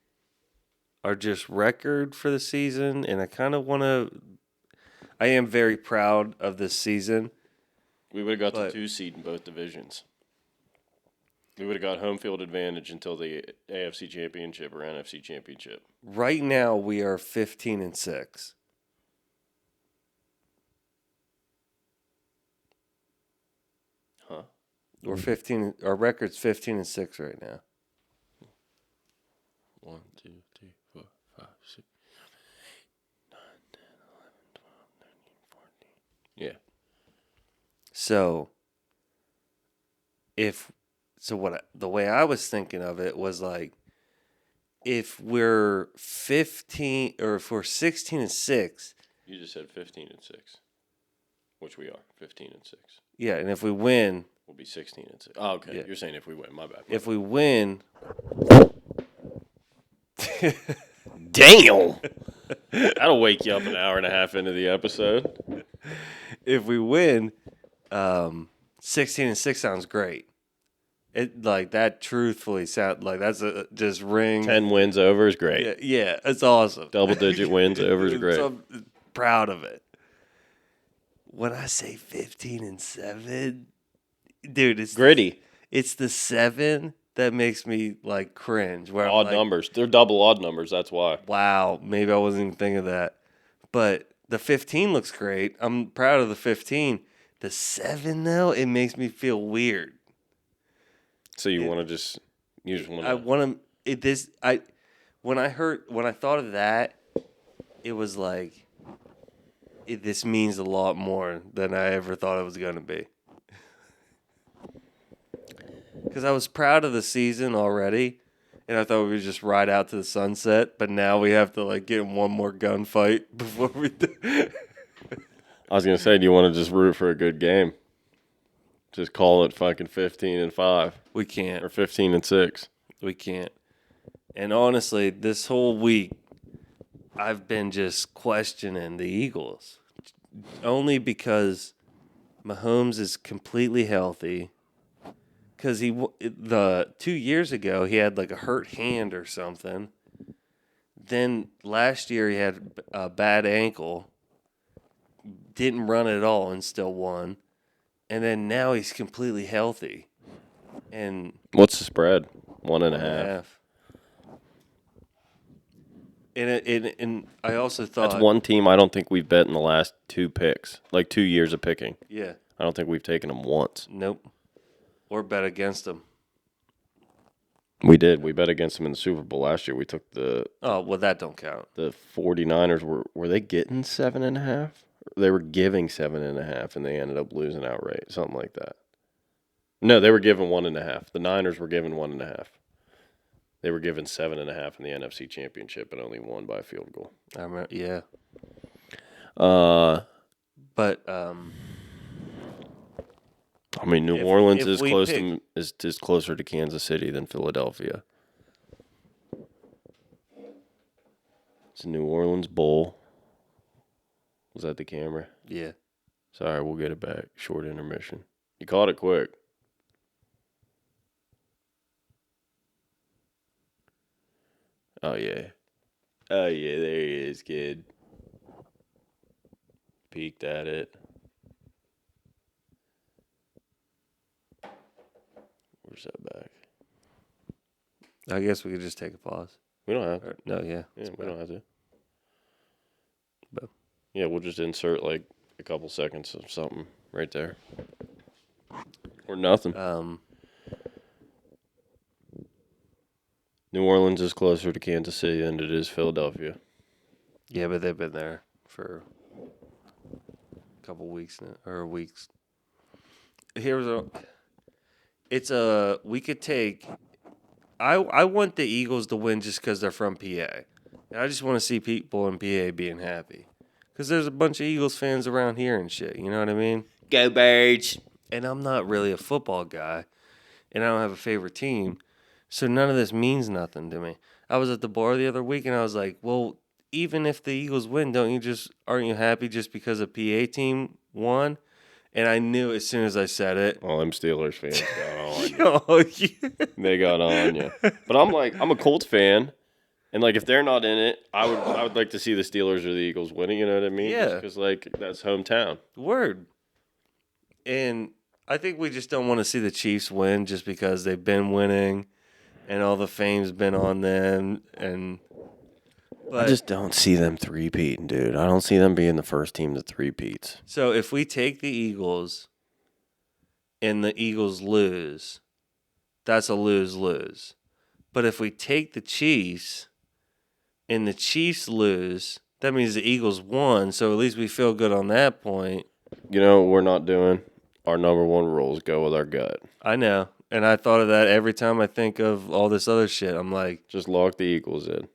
our just record for the season, and I kind of want to. I am very proud of this season. We would have got the 2 seed in both divisions. We would have got home field advantage until the AFC Championship or NFC Championship. Right now, we are 15-6. Huh? We're 15. Our record's 15-6 right now. 1, 2, 3, 4, 5, 6, 9, 10, 11, 12, 13, 14. Yeah. So, the way I was thinking of it was like, if we're 15 or if we're 16-6. You just said 15-6, which we are 15-6. Yeah, and if we win, We'll be 16-6. Oh, okay. Yeah. You're saying if we win. My bad. if we win, Damn. That'll wake you up an hour and a half into the episode. if we win, 16-6 sounds great. It like that. Truthfully, sound like that's just ring. 10 wins over is great. Yeah, it's awesome. Double-digit wins over is great. So I'm proud of it. When I say 15-7, dude, it's Gritty. It's the 7 that makes me like cringe. Where I'm Odd like, numbers. They're double odd numbers. That's why. wow, maybe I wasn't even thinking of that. But the 15 looks great. I'm proud of the 15. The 7 though, it makes me feel weird. So you want to just want I want to. When I thought of that, it was like, this means a lot more than I ever thought it was going to be. Because I was proud of the season already, and I thought we would just ride out to the sunset. But now we have to like get in one more gunfight before we do. I was gonna say, do you want to just root for a good game? Just call it fucking 15-5 We can't. or 15-6. We can't. And honestly, this whole week, I've been just questioning the Eagles. Only because Mahomes is completely healthy. Because the 2 years ago, he had like a hurt hand or something. Then last year, he had a bad ankle. Didn't run at all and still won. And then now he's completely healthy. And What's the spread? 1.5. And I also thought That's one team I don't think we've bet in the last 2 picks, like 2 years of picking. Yeah. I don't think we've taken them once. Nope. Or bet against them. We did. We bet against them in the Super Bowl last year. We took the Oh, well, that don't count. 49ers. Were they getting 7.5? They were giving 7.5, and they ended up losing outright, something like that. No, they were giving 1.5. The Niners were giving 1.5. They were given 7.5 in the NFC Championship and only won by a field goal. I remember, yeah. But I mean, New Orleans if is we close pick- is closer to Kansas City than Philadelphia. It's a New Orleans Bowl. Was that the camera? Yeah. Sorry, we'll get it back. Short intermission. You caught it quick. Oh, yeah. Oh, yeah, there he is, kid. Peeked at it. Where's that back? I guess we could just take a pause. We don't have to. Or, no, yeah. Yeah, we don't have to. But Yeah, we'll just insert like a couple seconds of something right there. Or nothing. New Orleans is closer to Kansas City than it is Philadelphia. yeah, but they've been there for a couple weeks now, or weeks. We could take. I want the Eagles to win just because they're from PA. And I just want to see people in PA being happy. Because there's a bunch of Eagles fans around here and shit. You know what I mean? Go Birds! And I'm not really a football guy. And I don't have a favorite team. So none of this means nothing to me. I was at the bar the other week, and I was like, well, even if the Eagles win, aren't you happy just because a PA team won? And I knew as soon as I said it. All them Steelers fans got on you. Oh, yeah. They got on you. But I'm a Colts fan, and like if they're not in it, I would like to see the Steelers or the Eagles winning. You know what I mean? Yeah. Because like that's hometown. Word. And I think we just don't want to see the Chiefs win just because they've been winning, and all the fame's been on them. But I just don't see them three-peating, dude. I don't see them being the first team that three-peats. So if we take the Eagles and the Eagles lose, that's a lose-lose. But if we take the Chiefs and the Chiefs lose, that means the Eagles won, so at least we feel good on that point. You know what we're not doing? Our number one rule is go with our gut. I know. And I thought of that every time I think of all this other shit. I'm like, just lock the Eagles in.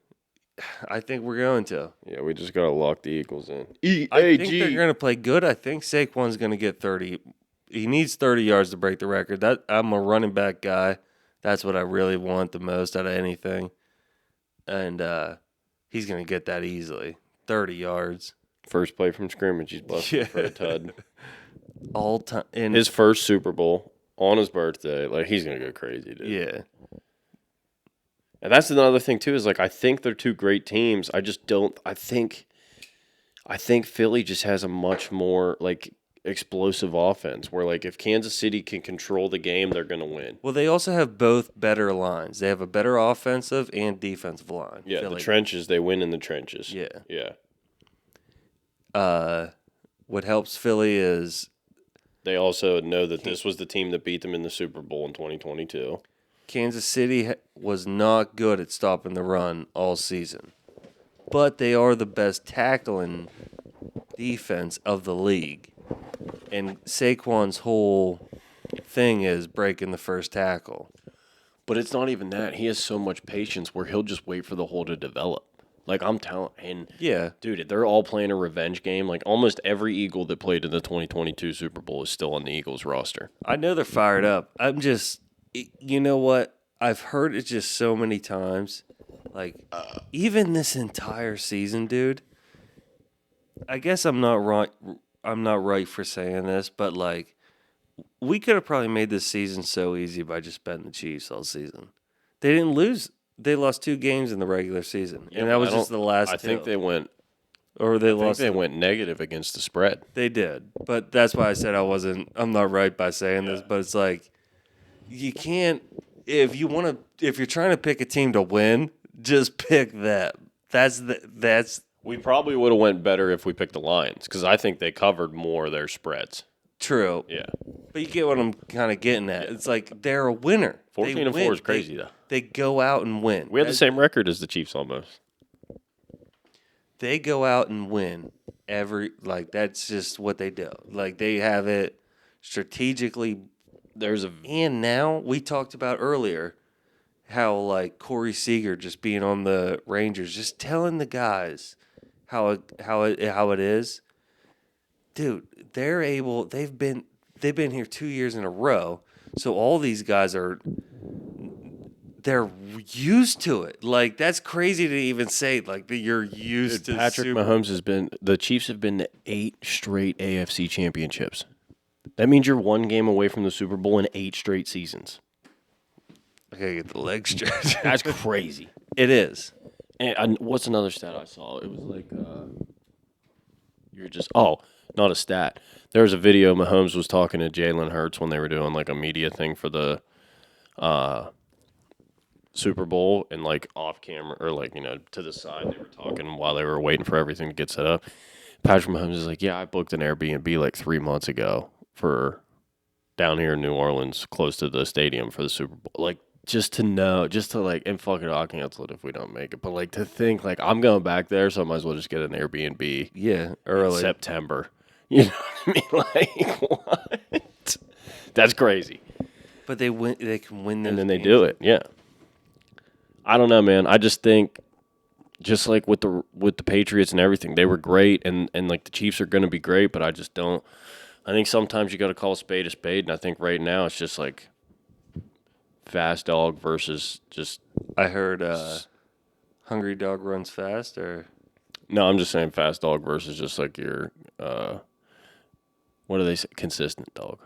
I think we're going to. Yeah, we just got to lock the Eagles in. I think they're going to play good. I think Saquon's going to get 30. He needs 30 yards to break the record. I'm a running back guy. That's what I really want the most out of anything. And he's going to get that easily. 30 yards. First play from scrimmage, he's busting for a tud. All time. His first Super Bowl on his birthday. Like, he's going to go crazy, dude. Yeah. And that's another thing too. Is like I think they're two great teams. I just don't. I think Philly just has a much more like explosive offense. Where like if Kansas City can control the game, they're gonna win. Well, they also have both better lines. They have a better offensive and defensive line. Yeah, Philly. the trenches. They win in the trenches. Yeah. Yeah. What helps Philly is they also know that this was the team that beat them in the Super Bowl in 2022. Kansas City was not good at stopping the run all season, but they are the best tackling defense of the league. And Saquon's whole thing is breaking the first tackle. But it's not even that. He has so much patience where he'll just wait for the hole to develop. Like, I'm telling, and yeah, dude, they're all playing a revenge game. Like, almost every Eagle that played in the 2022 Super Bowl is still on the Eagles roster. I know they're fired up. I'm just, you know what? I've heard it just so many times. Like, even this entire season, dude. I guess I'm not right. I'm not right for saying this, but like, we could have probably made this season so easy by just betting the Chiefs all season. They didn't lose. They lost 2 games in the regular season, and that was just the last. I think they went, or they lost. They went negative against the spread. They did, but that's why I said I'm not right by saying this, but it's like you can't if you're trying to pick a team to win, just pick that. That's. We probably would have went better if we picked the Lions because I think they covered more of their spreads. True. Yeah. But you get what I'm kind of getting at. It's like they're a winner. 14-4 is crazy, though. They go out and win. We have the same record as the Chiefs almost. They go out and win that's just what they do. Like, they have it strategically. And now, we talked about earlier how, like, Corey Seager just being on the Rangers, just telling the guys how it is. Dude, they've been here 2 years in a row, so all these guys they're used to it. Like, that's crazy to even say, like, that you're used to Patrick Mahomes the Chiefs have been to 8 straight AFC championships. That means you're 1 game away from the Super Bowl in 8 straight seasons. I gotta get the leg stretch. That's crazy. It is. And what's another stat I saw? It was like, not a stat. There was a video Mahomes was talking to Jalen Hurts when they were doing like a media thing for the Super Bowl, and like off camera or like, to the side, they were talking while they were waiting for everything to get set up. Patrick Mahomes is like, yeah, I booked an Airbnb like 3 months ago for down here in New Orleans, close to the stadium for the Super Bowl. Like, just to know, and fuck it, I'll cancel it if we don't make it. But like to think, like, I'm going back there, so I might as well just get an Airbnb. Yeah, early in September. You know what I mean? Like, what? That's crazy. But they win. They can win those and then they games. do it. Yeah. I don't know, man. I just think, just like with the Patriots and everything, they were great, and like the Chiefs are going to be great. But I just don't. I think sometimes you got to call a spade, and I think right now it's just like fast dog versus just. I heard Hungry dog runs fast, or No, I'm just saying fast dog versus just like your, what do they say? Consistent dog.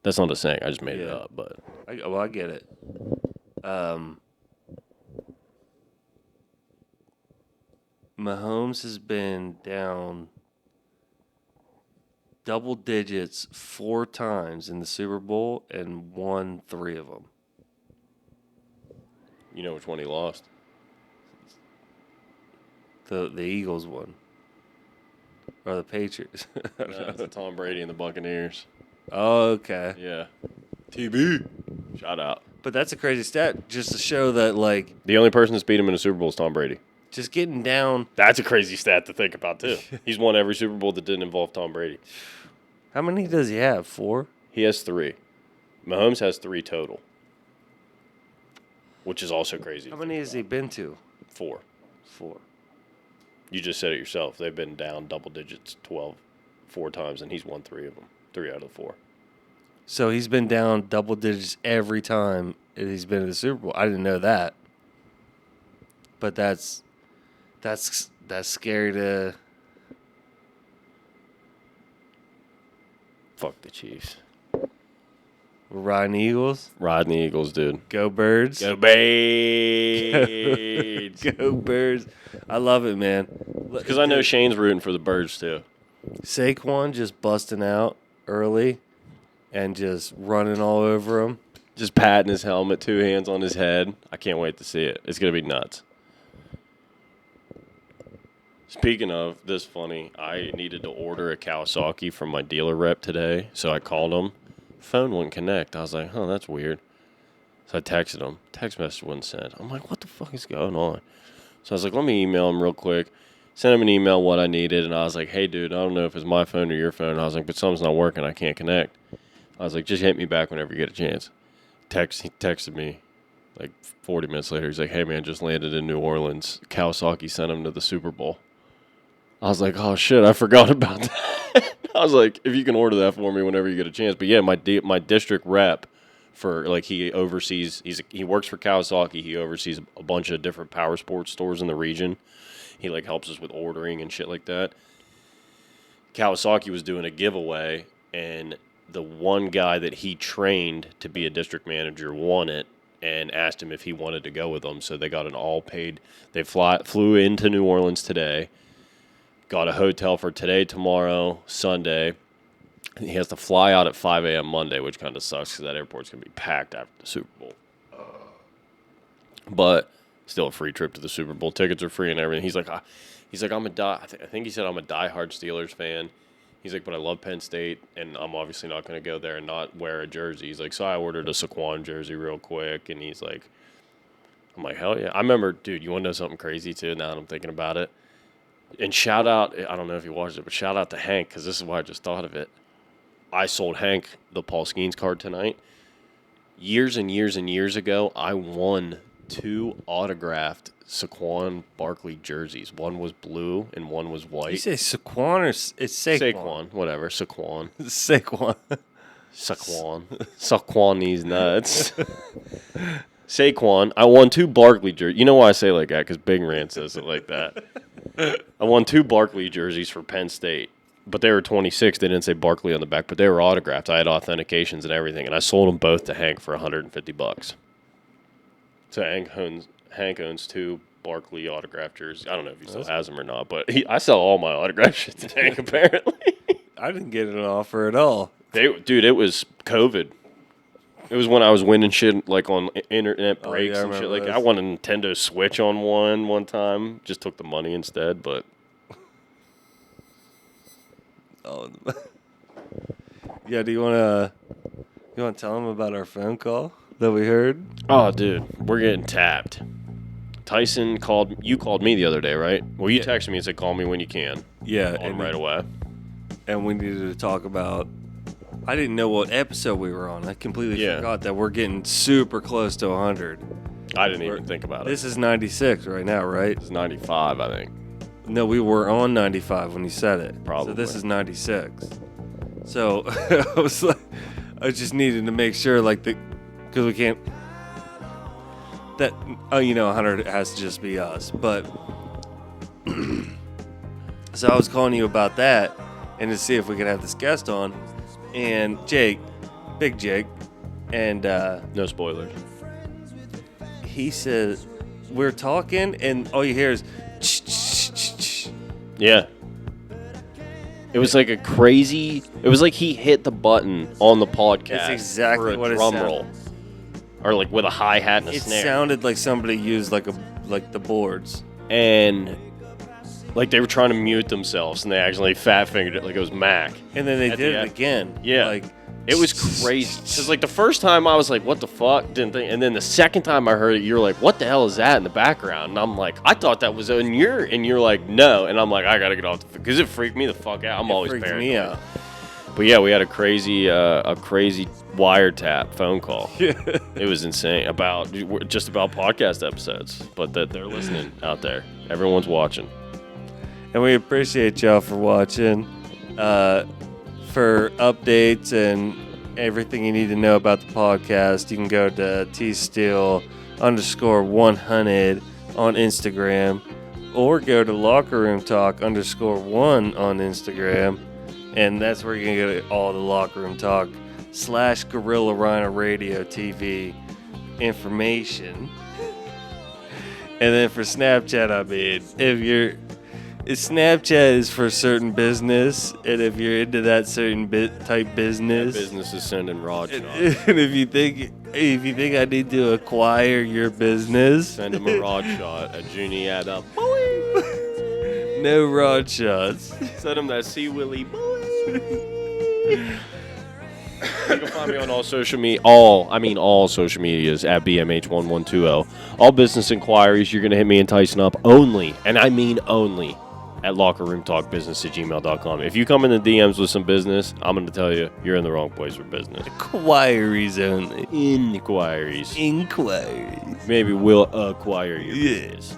That's not a saying. I just made it up, but. I get it. Mahomes has been down double digits 4 times in the Super Bowl and won 3 of them. You know which one he lost? The Eagles won. Or the Patriots. No, it's Tom Brady and the Buccaneers. Oh, okay. Yeah. TB. Shout out. But that's a crazy stat just to show that, like, The only person that's beat him in a Super Bowl is Tom Brady. just getting down. That's a crazy stat to think about, too. He's won every Super Bowl that didn't involve Tom Brady. How many does he have? 4? He has 3. Mahomes has 3 total, which is also crazy. How many has he been to? 4. 4. You just said it yourself. They've been down double digits 4 times, and he's won 3 of them. 3 out of the 4. So he's been down double digits every time he's been to the Super Bowl. I didn't know that. But that's scary to. Fuck the Chiefs. We're riding the Eagles. Riding the Eagles, dude. Go Birds. Go Birds. Go Birds. I love it, man. Because I know Shane's rooting for the Birds, too. Saquon just busting out early and just running all over him. Just patting his helmet, 2 hands on his head. I can't wait to see it. It's going to be nuts. Speaking of this funny, I needed to order a Kawasaki from my dealer rep today, so I called him. Phone wouldn't connect. I was like, oh, that's weird. So I texted him. Text message wasn't sent. I'm like, what the fuck is going on? So I was like, let me email him real quick. Sent him an email what I needed, and I was like, hey, dude, I don't know if it's my phone or your phone. And I was like, but something's not working. I can't connect. I was like, just hit me back whenever you get a chance. He texted me like 40 minutes later. He's like, hey, man, just landed in New Orleans. Kawasaki sent him to the Super Bowl. I was like, oh, shit, I forgot about that. I was like, if you can order that for me whenever you get a chance. But, yeah, my district rep for, like, he oversees, he works for Kawasaki. He oversees a bunch of different power sports stores in the region. He, like, helps us with ordering and shit like that. Kawasaki was doing a giveaway, and the one guy that he trained to be a district manager won it and asked him if he wanted to go with them. So they got an all-paid. They flew into New Orleans today. Got a hotel for today, tomorrow, Sunday. He has to fly out at 5 a.m. Monday, which kind of sucks because that airport's going to be packed after the Super Bowl. But still a free trip to the Super Bowl. Tickets are free and everything. He's like, I think he said I'm a diehard Steelers fan. He's like, but I love Penn State, and I'm obviously not going to go there and not wear a jersey. He's like, so I ordered a Saquon jersey real quick, and he's like, I'm like, hell yeah. I remember, dude, you want to know something crazy too now that I'm thinking about it? And shout out, I don't know if you watched it, but shout out to Hank, because this is why I just thought of it. I sold Hank the Paul Skeens card tonight. Years and years and years ago, I won 2 autographed Saquon Barkley jerseys. One was blue and one was white. You say Saquon or it's Saquon? Saquon, whatever. Saquon. Saquon. Saquon these nuts. Saquon. I won 2 Barkley jerseys. You know why I say like that? Because Big Rant says it like that. I won 2 Barkley jerseys for Penn State, but they were 26. They didn't say Barkley on the back, but they were autographed. I had authentications and everything, and I sold them both to Hank for $150. So Hank owns 2 Barkley autographed jerseys. I don't know if he still has them or not, but I sell all my autograph shit to Hank apparently. I didn't get an offer at all. Dude, it was COVID. It was when I was winning shit like on internet breaks and shit. Like I won a Nintendo Switch on one time. Just took the money instead, but. Oh. Yeah. Do you want to tell them about our phone call that we heard? Oh, dude, we're getting tapped. Tyson called. You called me the other day, right? Well, you texted me and said call me when you can. Yeah, and right away. And we needed to talk about. I didn't know what episode we were on. I completely forgot that we're getting super close to 100. I didn't even think about it. This is 96 right now, right? It's 95, I think. No, we were on 95 when you said it. Probably. So this is 96. So I just needed to make sure, like, because we can't. that, you know, 100 has to just be us. But, so I was calling you about that and to see if we could have this guest on. And Jake, Big Jake, and No spoilers. he said, we're talking, and all you hear is, Yeah. It was like it was like he hit the button on the podcast. That's exactly for a what it drum sounded. roll. Or like with a hi-hat and a it snare. sounded like somebody used like the boards. And like they were trying to mute themselves and they actually fat-fingered it like it was Mac. And then they At did the it end. again. Yeah. Like, It was crazy. Because, like, the first time I was like, what the fuck? Didn't think. And then the second time I heard it, you're like, what the hell is that in the background? And I'm like, I thought that was in your. And you're like, no. And I'm like, I got to get off the. Because it freaked me the fuck out. I'm always freaked paranoid. me out. But yeah, we had a crazy wiretap phone call. It was insane. Just about podcast episodes. But that they're listening out there. Everyone's watching. And we appreciate y'all for watching. For updates and everything you need to know about the podcast, you can go to tsteel_100 on Instagram, or go to lockerroomtalk_1 on Instagram, and that's where you can get all the Locker Room Talk / Gorilla Rhino Radio TV information. And then for Snapchat, I mean, Snapchat is for certain business, and if you're into that certain type business, Business is sending rod shots. and if you think I need to acquire your business, Send him a rod shot. A Junie add up. no rod shots. Send him that C Willie. You can find me on all social media. All social medias at BMH1120. All business inquiries, you're gonna hit me and Tyson up only, and I mean only, at lockerroomtalkbusiness@gmail.com. If you come in the DMs with some business, I'm gonna tell you you're in the wrong place for business. Inquiries only. Inquiries. Maybe we'll acquire your business.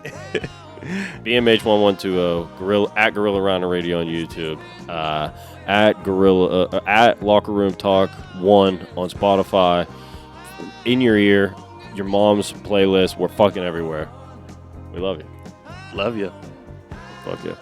BMH1120, Gorilla Rhino Radio on YouTube, at Locker Room Talk 1 on Spotify. In your ear, your mom's playlist. We're fucking everywhere. We love you. Love you. Fuck yeah.